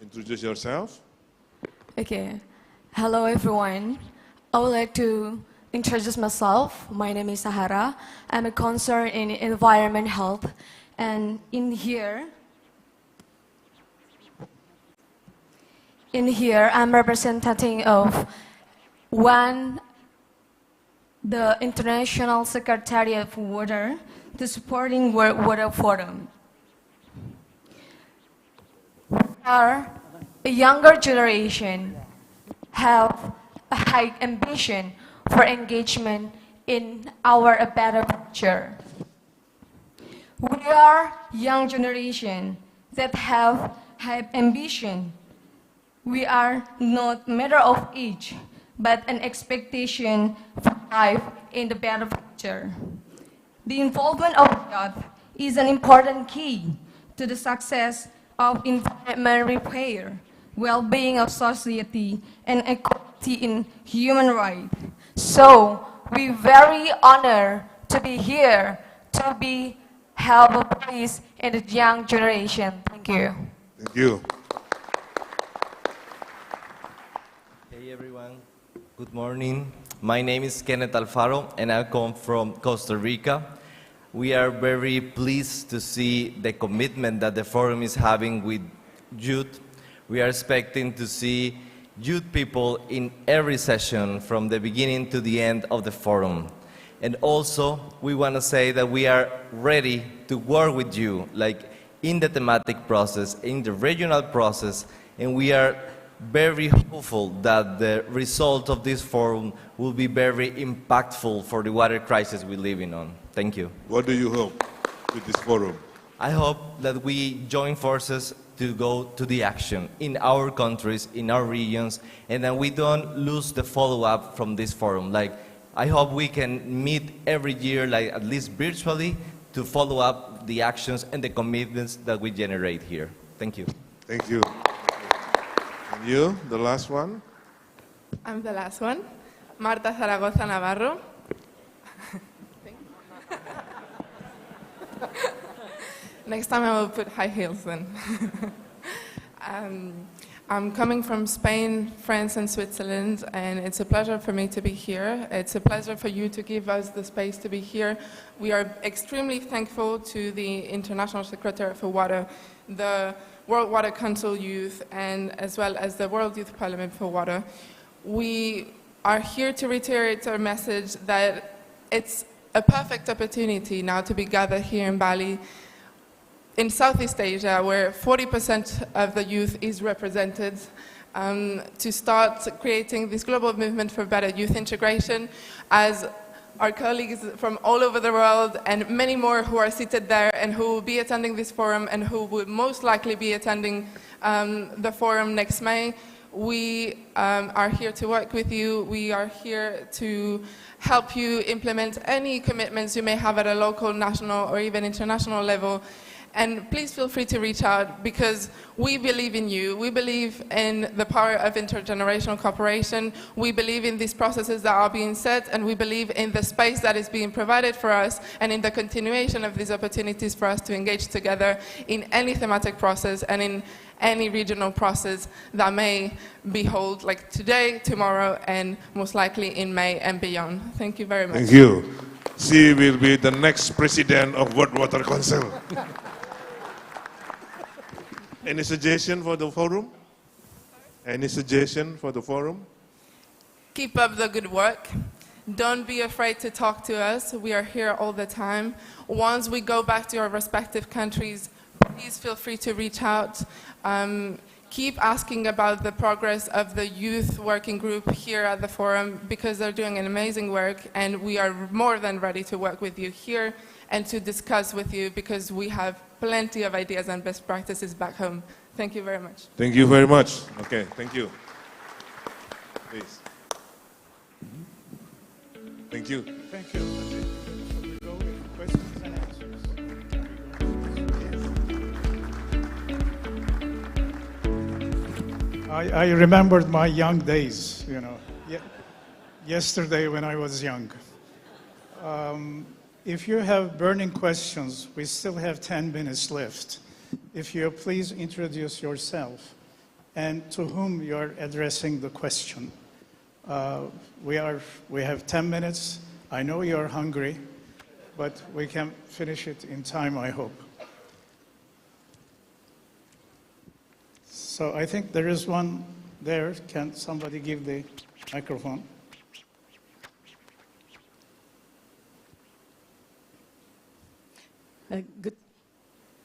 Introduce yourself. Okay. Hello, everyone. I would like to introduce myself. My name is Sahara. I'm a concern in environment health. And in here, I'm representing of the International Secretariat for Water, the supporting World Water Forum. We are a younger generation, have a high ambition for engagement in a better future. We are young generation that have high ambition. We are not a matter of age, but an expectation for life in the better future. The involvement of youth is an important key to the success of environment repair, well-being of society, and equality in human rights. So, we're very honored to be here, to have a place in the young generation. Thank you. Thank you. Hey everyone, good morning. My name is Kenneth Alfaro and I come from Costa Rica. We are very pleased to see the commitment that the forum is having with youth. We are expecting to see youth people in every session from the beginning to the end of the forum. And also, we want to say that we are ready to work with you, like in the thematic process, in the regional process, and we are very hopeful that the result of this forum will be very impactful for the water crisis we're living on. Thank you. What do you hope with this forum? I hope that we join forces to go to the action in our countries, in our regions, and that we don't lose the follow-up from this forum. Like, I hope we can meet every year, like at least virtually, to follow up the actions and the commitments that we generate here. Thank you. Thank you. And you, the last one? I'm the last one. Marta Zaragoza Navarro. Next time I will put high heels then. I'm coming from Spain, France, and Switzerland, and it's a pleasure for me to be here. It's a pleasure for you to give us the space to be here. We are extremely thankful to the International Secretary for Water, the World Water Council Youth, and as well as the World Youth Parliament for Water. We are here to reiterate our message that it's a perfect opportunity now to be gathered here in Bali, in Southeast Asia, where 40% of the youth is represented, to start creating this global movement for better youth integration, as our colleagues from all over the world and many more who are seated there and who will be attending this forum and who will most likely be attending the forum next May. We are here to work with you. We are here to help you implement any commitments you may have at a local, national, or even international level. And please feel free to reach out, because we believe in you. We believe in the power of intergenerational cooperation. We believe in these processes that are being set, and we believe in the space that is being provided for us and in the continuation of these opportunities for us to engage together in any thematic process and in any regional process that may be held, like today, tomorrow, and most likely in May and beyond. Thank you very much. Thank you. She will be the next president of World Water Council. Any suggestion for the forum? Any suggestion for the forum? Keep up the good work. Don't be afraid to talk to us. We are here all the time. Once we go back to our respective countries, please feel free to reach out. Keep asking about the progress of the youth working group here at the forum, because they're doing an amazing work, and we are more than ready to work with you here and to discuss with you, because we have plenty of ideas and best practices back home. Thank you very much. Thank you very much. Okay, thank you. Please. Thank you. Thank you. Should we go with questions and answers? I remembered my young days, you know, yesterday when I was young. If you have burning questions, we still have 10 minutes left. If you please introduce yourself and to whom you are addressing the question. We have 10 minutes. I know you are hungry, but we can finish it in time, I hope. So I think there is one there. Can somebody give the microphone?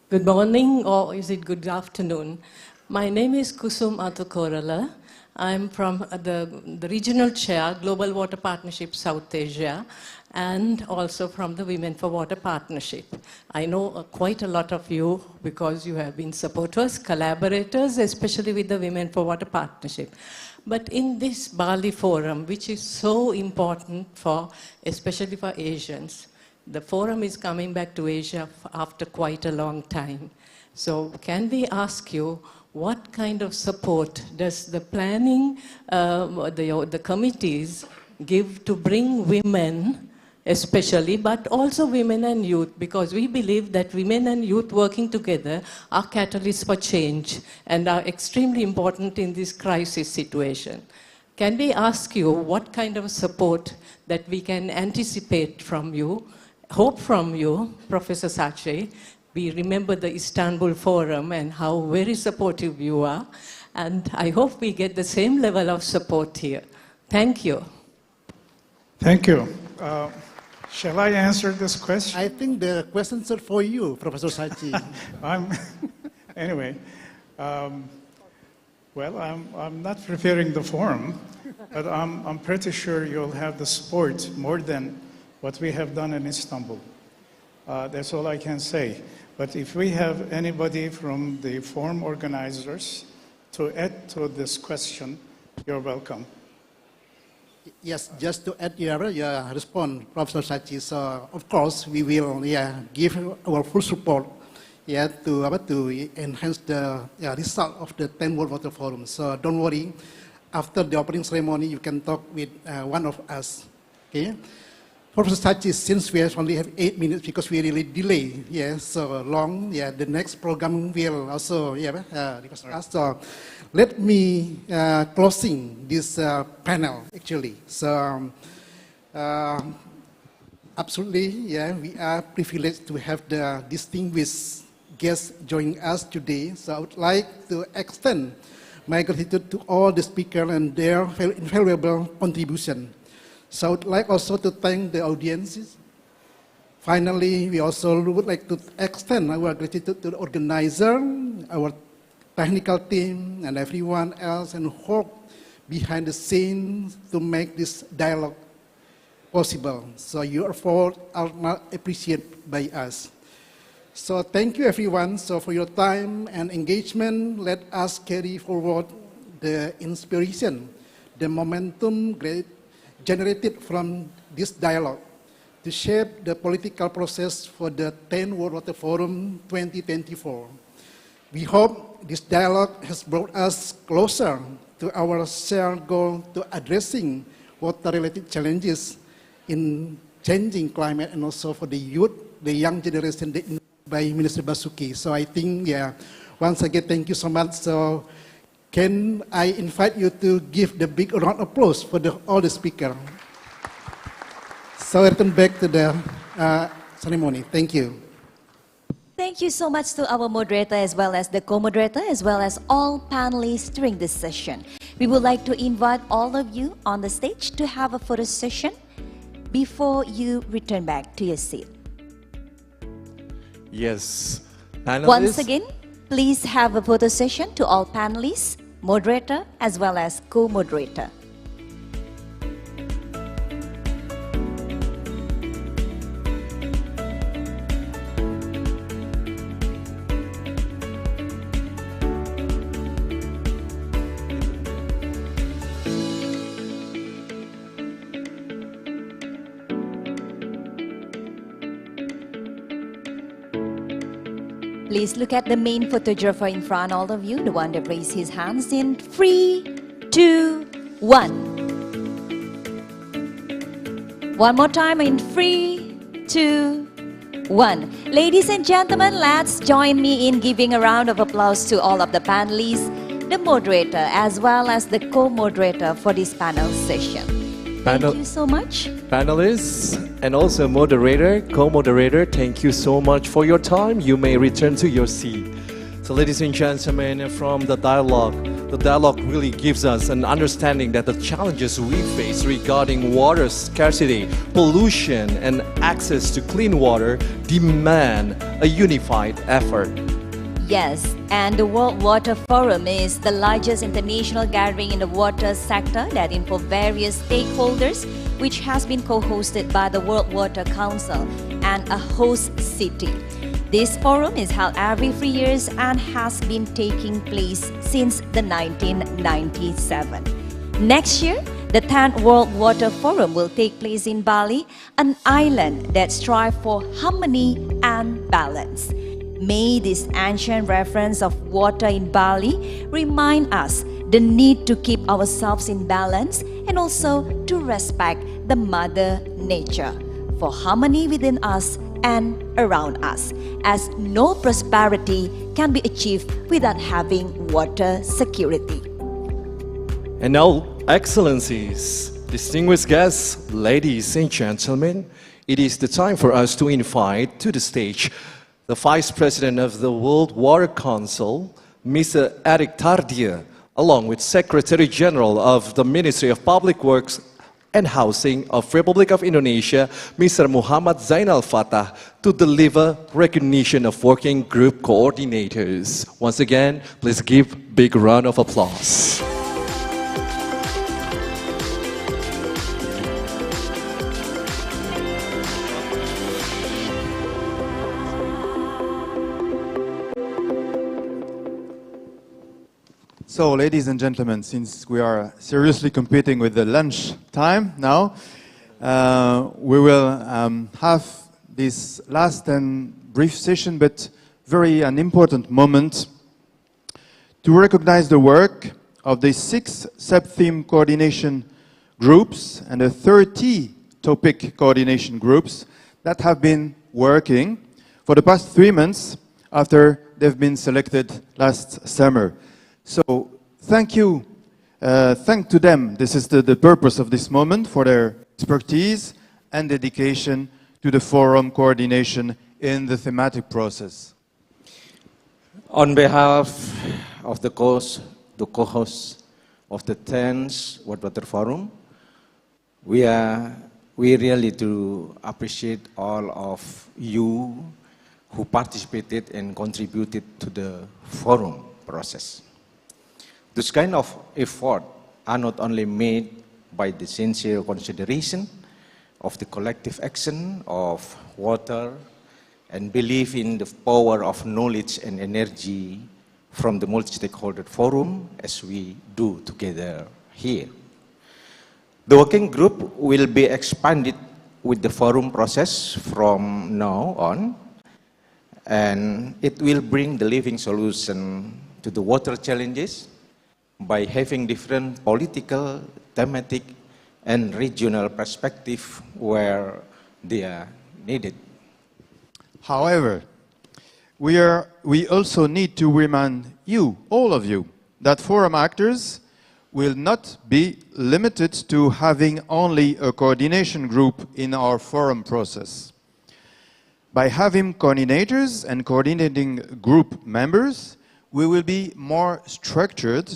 Good morning, or is it good afternoon? My name is Kusum Atukorala. I'm from the regional chair, Global Water Partnership South Asia, and also from the Women for Water Partnership. I know quite a lot of you because you have been supporters, collaborators, especially with the Women for Water Partnership. But in this Bali forum, which is so important for, especially for Asians, the forum is coming back to Asia after quite a long time. So can we ask you, what kind of support does the planning, the committees give to bring women, especially, but also women and youth, because we believe that women and youth working together are catalysts for change and are extremely important in this crisis situation. Can we ask you what kind of support that we can anticipate from you, hope from you, Professor Sachi? We remember the Istanbul Forum and how very supportive you are, and I hope we get the same level of support here. Thank you. Thank you. Shall I answer this question? I think the questions are for you, Professor Sachi. Anyway, well, I'm not preparing the forum, but I'm pretty sure you'll have the support more than what we have done in Istanbul. That's all I can say. But if we have anybody from the forum organizers to add to this question, you're welcome. Yes, just to add your response, Professor Sachi. So, of course, we will give our full support to enhance the result of the 10 World Water Forum. So don't worry. After the opening ceremony, you can talk with one of us. Okay. Professor Sachi, since we only have 8 minutes because we really delay, so long, the next program will also, request us. So let me closing this panel actually. So absolutely, we are privileged to have the distinguished guests joining us today. So I would like to extend my gratitude to all the speakers and their invaluable contribution. So I would like also to thank the audiences. Finally, we also would like to extend our gratitude to the organizer, our technical team, and everyone else and who behind the scenes to make this dialogue possible. So your effort are not appreciated by us. So thank you everyone for your time and engagement. Let us carry forward the inspiration, the momentum generated from this dialogue to shape the political process for the 10 World Water Forum 2024. We hope this dialogue has brought us closer to our shared goal to addressing water-related challenges in changing climate and also for the youth, the young generation, by Minister Basuki. So I think, once again, thank you so much. So can I invite you to give the big round of applause for all the speakers. So I return back to the ceremony. Thank you. Thank you so much to our moderator as well as the co-moderator as well as all panelists during this session. We would like to invite all of you on the stage to have a photo session before you return back to your seat. Yes. Panelists. Once again, please have a photo session to all panelists, moderator as well as co-moderator. Please look at the main photographer in front, all of you, the one that raised his hands in 3, 2, 1. One more time in 3, 2, 1. Ladies and gentlemen, let's join me in giving a round of applause to all of the panelists, the moderator, as well as the co-moderator for this panel session. Thank you so much. Panelists and also moderator, co-moderator, thank you so much for your time. You may return to your seat. So ladies and gentlemen, from the dialogue really gives us an understanding that the challenges we face regarding water scarcity, pollution, and access to clean water demand a unified effort. Yes, and the World Water Forum is the largest international gathering in the water sector that involves various stakeholders, which has been co-hosted by the World Water Council and a host city. This forum is held every 3 years and has been taking place since the 1997. Next year, the 10th World Water Forum will take place in Bali, an island that strives for harmony and balance. May this ancient reference of water in Bali remind us the need to keep ourselves in balance and also to respect the Mother Nature for harmony within us and around us, as no prosperity can be achieved without having water security. And now, Excellencies, distinguished guests, ladies and gentlemen, it is the time for us to invite to the stage the Vice President of the World Water Council, Mr. Eric Tardieu, along with Secretary General of the Ministry of Public Works and Housing of Republic of Indonesia, Mr. Muhammad Zainal Fatah, to deliver recognition of working group coordinators. Once again, please give a big round of applause. So, ladies and gentlemen, since we are seriously competing with the lunch time now, we will have this last and brief session, but an important moment to recognize the work of the 6 sub-theme coordination groups and the 30 topic coordination groups that have been working for the past 3 months after they've been selected last summer. So thank you, thank to them. This is the purpose of this moment, for their expertise and dedication to the forum coordination in the thematic process. On behalf of the co-hosts of the 10th World Water Forum, we really do appreciate all of you who participated and contributed to the forum process. This kind of effort are not only made by the sincere consideration of the collective action of water and belief in the power of knowledge and energy from the multi-stakeholder forum as we do together here. The working group will be expanded with the forum process from now on, and it will bring the living solution to the water challenges by having different political, thematic, and regional perspective where they are needed. However, we also need to remind you, all of you, that forum actors will not be limited to having only a coordination group in our forum process. By having coordinators and coordinating group members, we will be more structured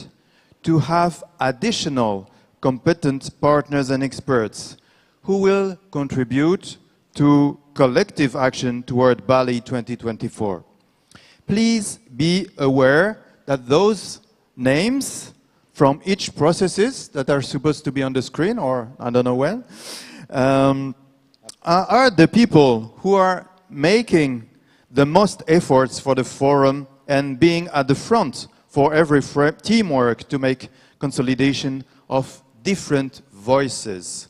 to have additional competent partners and experts who will contribute to collective action toward Bali 2024. Please be aware that those names from each processes that are supposed to be on the screen, or I don't know when, are the people who are making the most efforts for the forum and being at the front for every teamwork to make consolidation of different voices.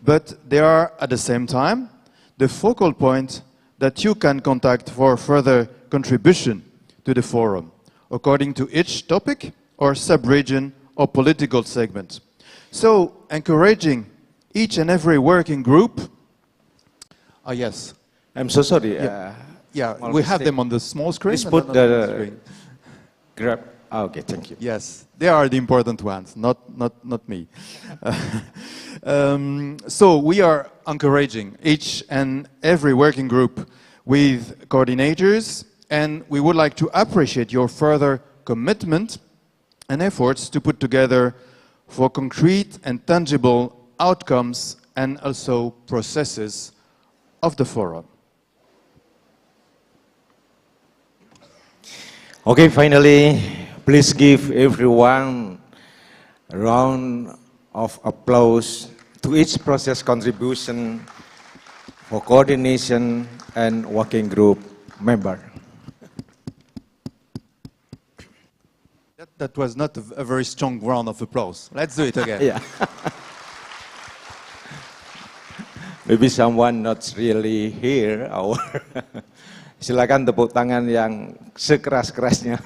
But they are at the same time the focal point that you can contact for further contribution to the forum, according to each topic or sub-region or political segment. So, encouraging each and every working group. Oh, yes. I'm so sorry. Yeah, we have them on the small screen. Please put the grab. Okay, thank you. Yes, they are the important ones, not me. So we are encouraging each and every working group with coordinators, and we would like to appreciate your further commitment and efforts to put together for concrete and tangible outcomes and also processes of the forum. Okay, finally, please give everyone a round of applause to each process contribution for coordination and working group member. That was not a very strong round of applause. Let's do it again. Yeah. Maybe someone not really here. Silakan tepuk tangan yang sekeras-kerasnya.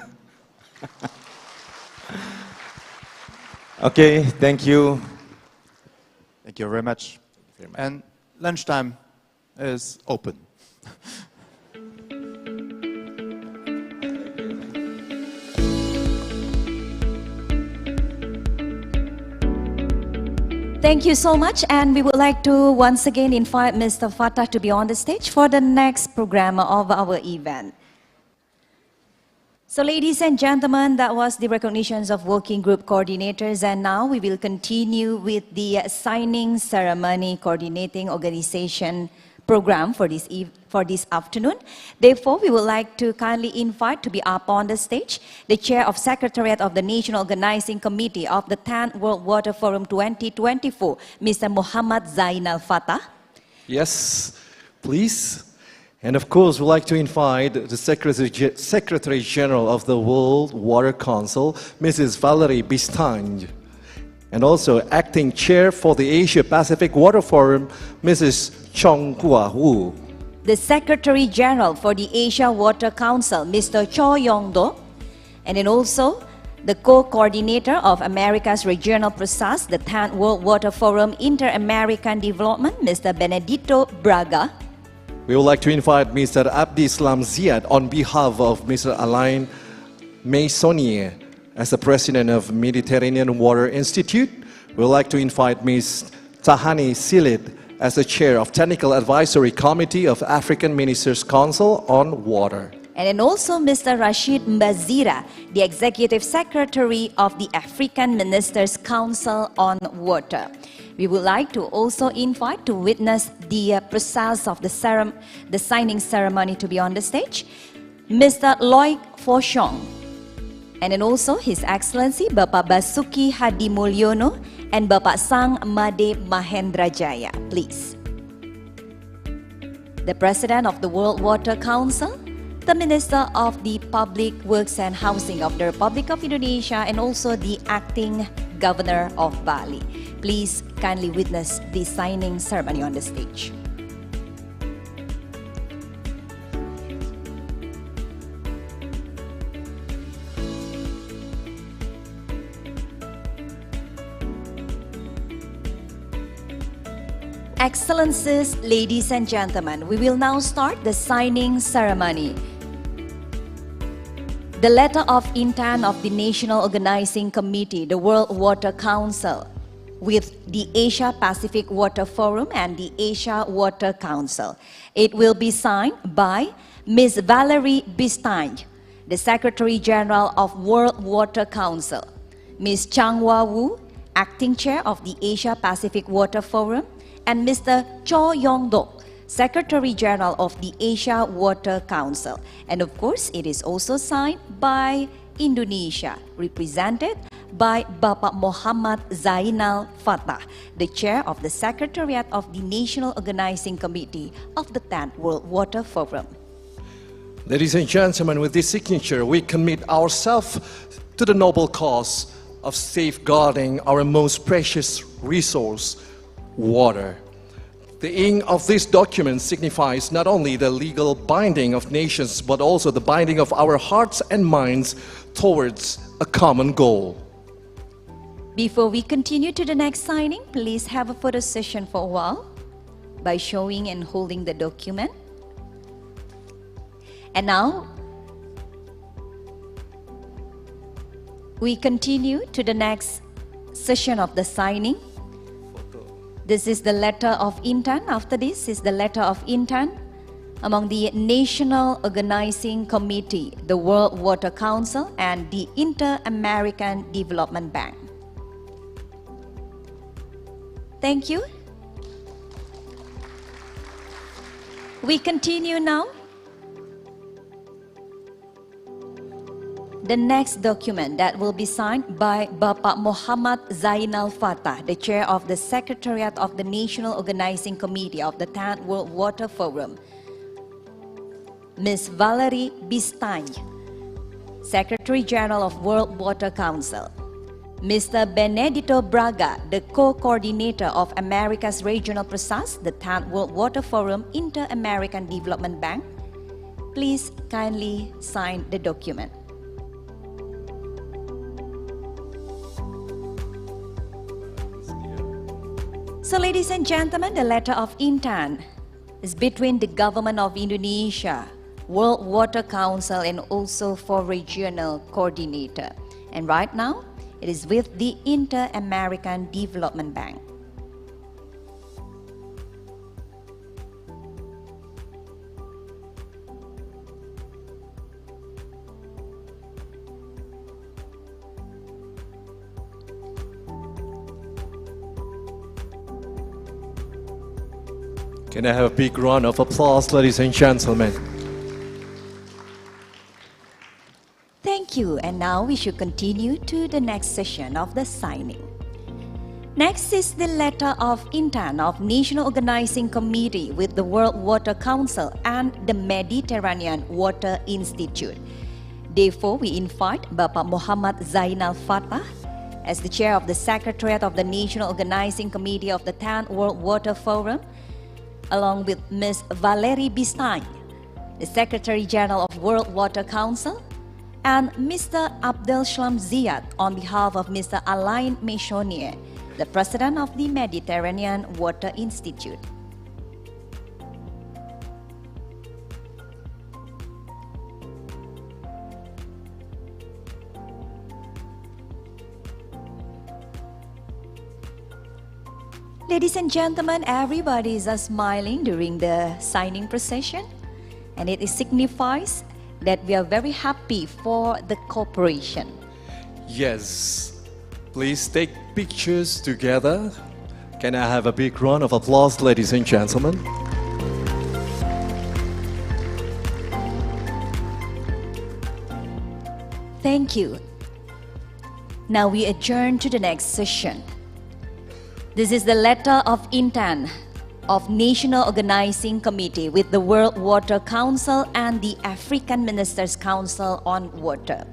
Okay, thank you. Thank you very much. And lunchtime is open. Thank you so much, and we would like to once again invite Mr. Fatah to be on the stage for the next program of our event. So ladies and gentlemen, that was the recognitions of working group coordinators, and now we will continue with the signing ceremony coordinating organization program for this afternoon. Therefore, we would like to kindly invite to be up on the stage the Chair of Secretariat of the National Organizing Committee of the 10th World Water Forum 2024, Mr. Muhammad Zainal Fatah. Yes, please. And of course, we'd like to invite the Secretary General of the World Water Council, Mrs. Valerie Bistan, and also Acting Chair for the Asia Pacific Water Forum, Mrs. Chong Hua Wu. The Secretary General for the Asia Water Council, Mr. Cho Yong-do, and then also the co-coordinator of America's Regional Process, the 10th World Water Forum Inter-American Development, Mr. Benedito Braga. We would like to invite Mr. Abdi Islam Ziad on behalf of Mr. Alain Meissonier as the President of Mediterranean Water Institute. We would like to invite Ms. Tahani Silid as the Chair of Technical Advisory Committee of African Ministers' Council on Water. And then also Mr. Rashid Mbazira, the Executive Secretary of the African Ministers' Council on Water. We would like to also invite to witness the process of the signing ceremony to be on the stage, Mr. Loic Foshong, and then also His Excellency Bapak Basuki Hadi Mulyono and Bapak Sang Made Mahendrajaya, please. The President of the World Water Council, the Minister of the Public Works and Housing of the Republic of Indonesia, and also the Acting Governor of Bali. Please kindly witness the signing ceremony on the stage. Excellencies, ladies and gentlemen, we will now start the signing ceremony. The letter of intent of the National Organizing Committee, the World Water Council, with the Asia Pacific Water Forum and the Asia Water Council. It will be signed by Ms. Valerie Bistan, the Secretary General of World Water Council, Ms. Chang Hua Wu, Acting Chair of the Asia Pacific Water Forum, and Mr. Cho Yong-do, Secretary General of the Asia Water Council. And of course, it is also signed by Indonesia, represented by Bapak Muhammad Zainal Fatah, the Chair of the Secretariat of the National Organizing Committee of the 10th World Water Forum. Ladies and gentlemen, with this signature, we commit ourselves to the noble cause of safeguarding our most precious resource, water. The ink of this document signifies not only the legal binding of nations, but also the binding of our hearts and minds towards a common goal. Before we continue to the next signing, please have a photo session for a while by showing and holding the document. And now, we continue to the next session of the signing. This is the letter of intent. After this is the letter of intent among the National Organizing Committee, the World Water Council, and the Inter-American Development Bank. Thank you. We continue now. The next document that will be signed by Bapak Muhammad Zainal Fatah, the Chair of the Secretariat of the National Organizing Committee of the 10th World Water Forum. Ms. Valerie Bistan, Secretary General of World Water Council. Mr. Benedito Braga, the co-coordinator of America's Regional Process, the 10th World Water Forum Inter-American Development Bank. Please kindly sign the document. So, ladies and gentlemen, the letter of intent is between the government of Indonesia, World Water Council, and also for regional coordinator. And right now, it is with the Inter-American Development Bank. Can I have a big round of applause, ladies and gentlemen? Thank you, and now we should continue to the next session of the signing. Next is the letter of intent of National Organizing Committee with the World Water Council and the Mediterranean Water Institute. Therefore, we invite Bapak Muhammad Zainal Fatah as the chair of the Secretariat of the National Organizing Committee of the 10th World Water Forum, along with Ms. Valerie Bistagne, the Secretary General of World Water Council, and Mr. Abdelslam Ziad on behalf of Mr. Alain Mechonier, the President of the Mediterranean Water Institute. Ladies and gentlemen, everybody is smiling during the signing procession, and it signifies that we are very happy for the cooperation. Yes, please take pictures together. Can I have a big round of applause, ladies and gentlemen? Thank you. Now we adjourn to the next session. This is the letter of intent of National Organizing Committee with the World Water Council and the African Ministers' Council on Water.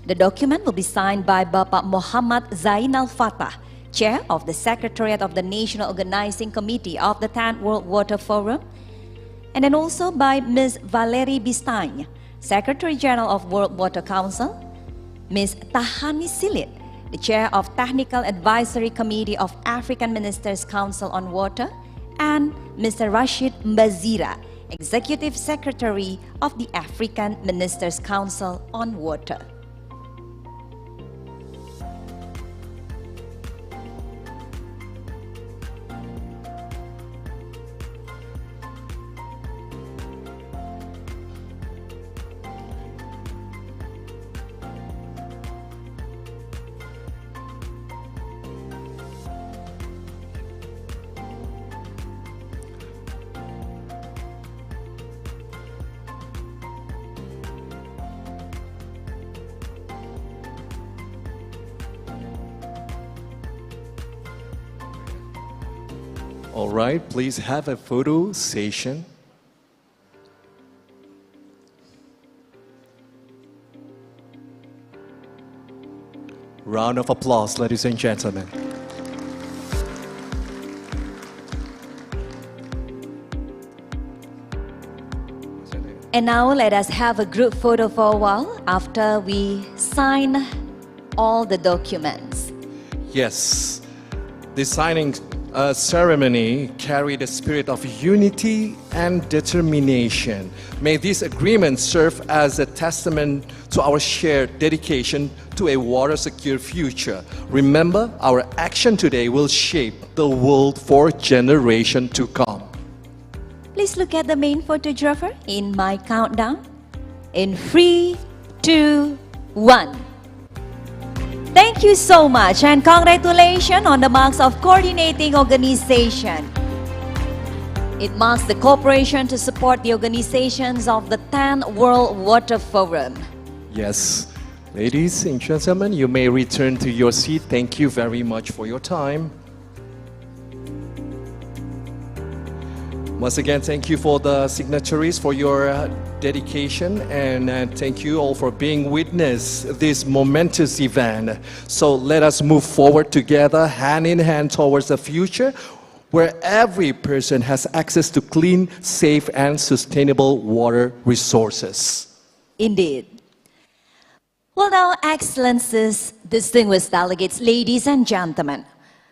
The document will be signed by Bapak Muhammad Zainal Fatah, Chair of the Secretariat of the National Organizing Committee of the 10th World Water Forum, and then also by Ms. Valerie Bistagne, Secretary General of World Water Council, Ms. Tahani Silit, the Chair of Technical Advisory Committee of African Ministers' Council on Water, and Mr. Rashid Mbazira, Executive Secretary of the African Ministers' Council on Water. All right, please have a photo session. Round of applause, ladies and gentlemen. And now let us have a group photo for a while after we sign all the documents. Yes, the signing ceremony carried a spirit of unity and determination. May this agreement serve as a testament to our shared dedication to a water-secure future. Remember, our action today will shape the world for generations to come. Please look at the main photographer in my countdown. In 3, 2, 1. Thank you so much and congratulations on the marks of coordinating organization. It marks the cooperation to support the organizations of the 10th World Water Forum. Yes, ladies and gentlemen, you may return to your seat. Thank you very much for your time. Once again, thank you for the signatories for your dedication, and thank you all for being witness this momentous event. So let us move forward together, hand in hand towards the future where every person has access to clean, safe, and sustainable water resources. Indeed. Well now, Excellencies, distinguished delegates, ladies and gentlemen,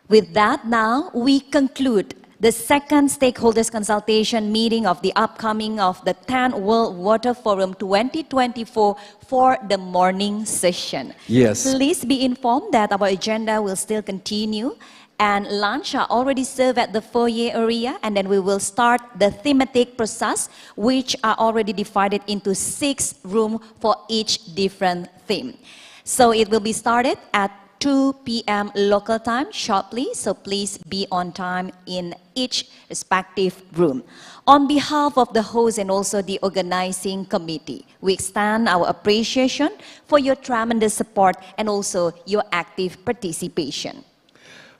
with that now we conclude the second stakeholders consultation meeting of the upcoming of the 10th World Water Forum 2024 for the morning session. Yes. Please be informed that our agenda will still continue, and lunch are already served at the foyer area, and then we will start the thematic process, which are already divided into 6 rooms for each different theme. So it will be started at 2 p.m. local time sharply, so please be on time in each respective room. On behalf of the host and also the organizing committee, we extend our appreciation for your tremendous support and also your active participation.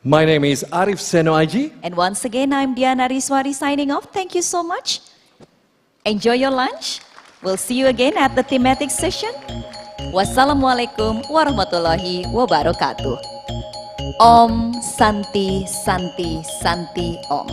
My name is Arif Seno Aji. And once again, I'm Diana Riswari signing off. Thank you so much. Enjoy your lunch. We'll see you again at the thematic session. Wassalamualaikum warahmatullahi wabarakatuh. Om Santi Santi Santi Om.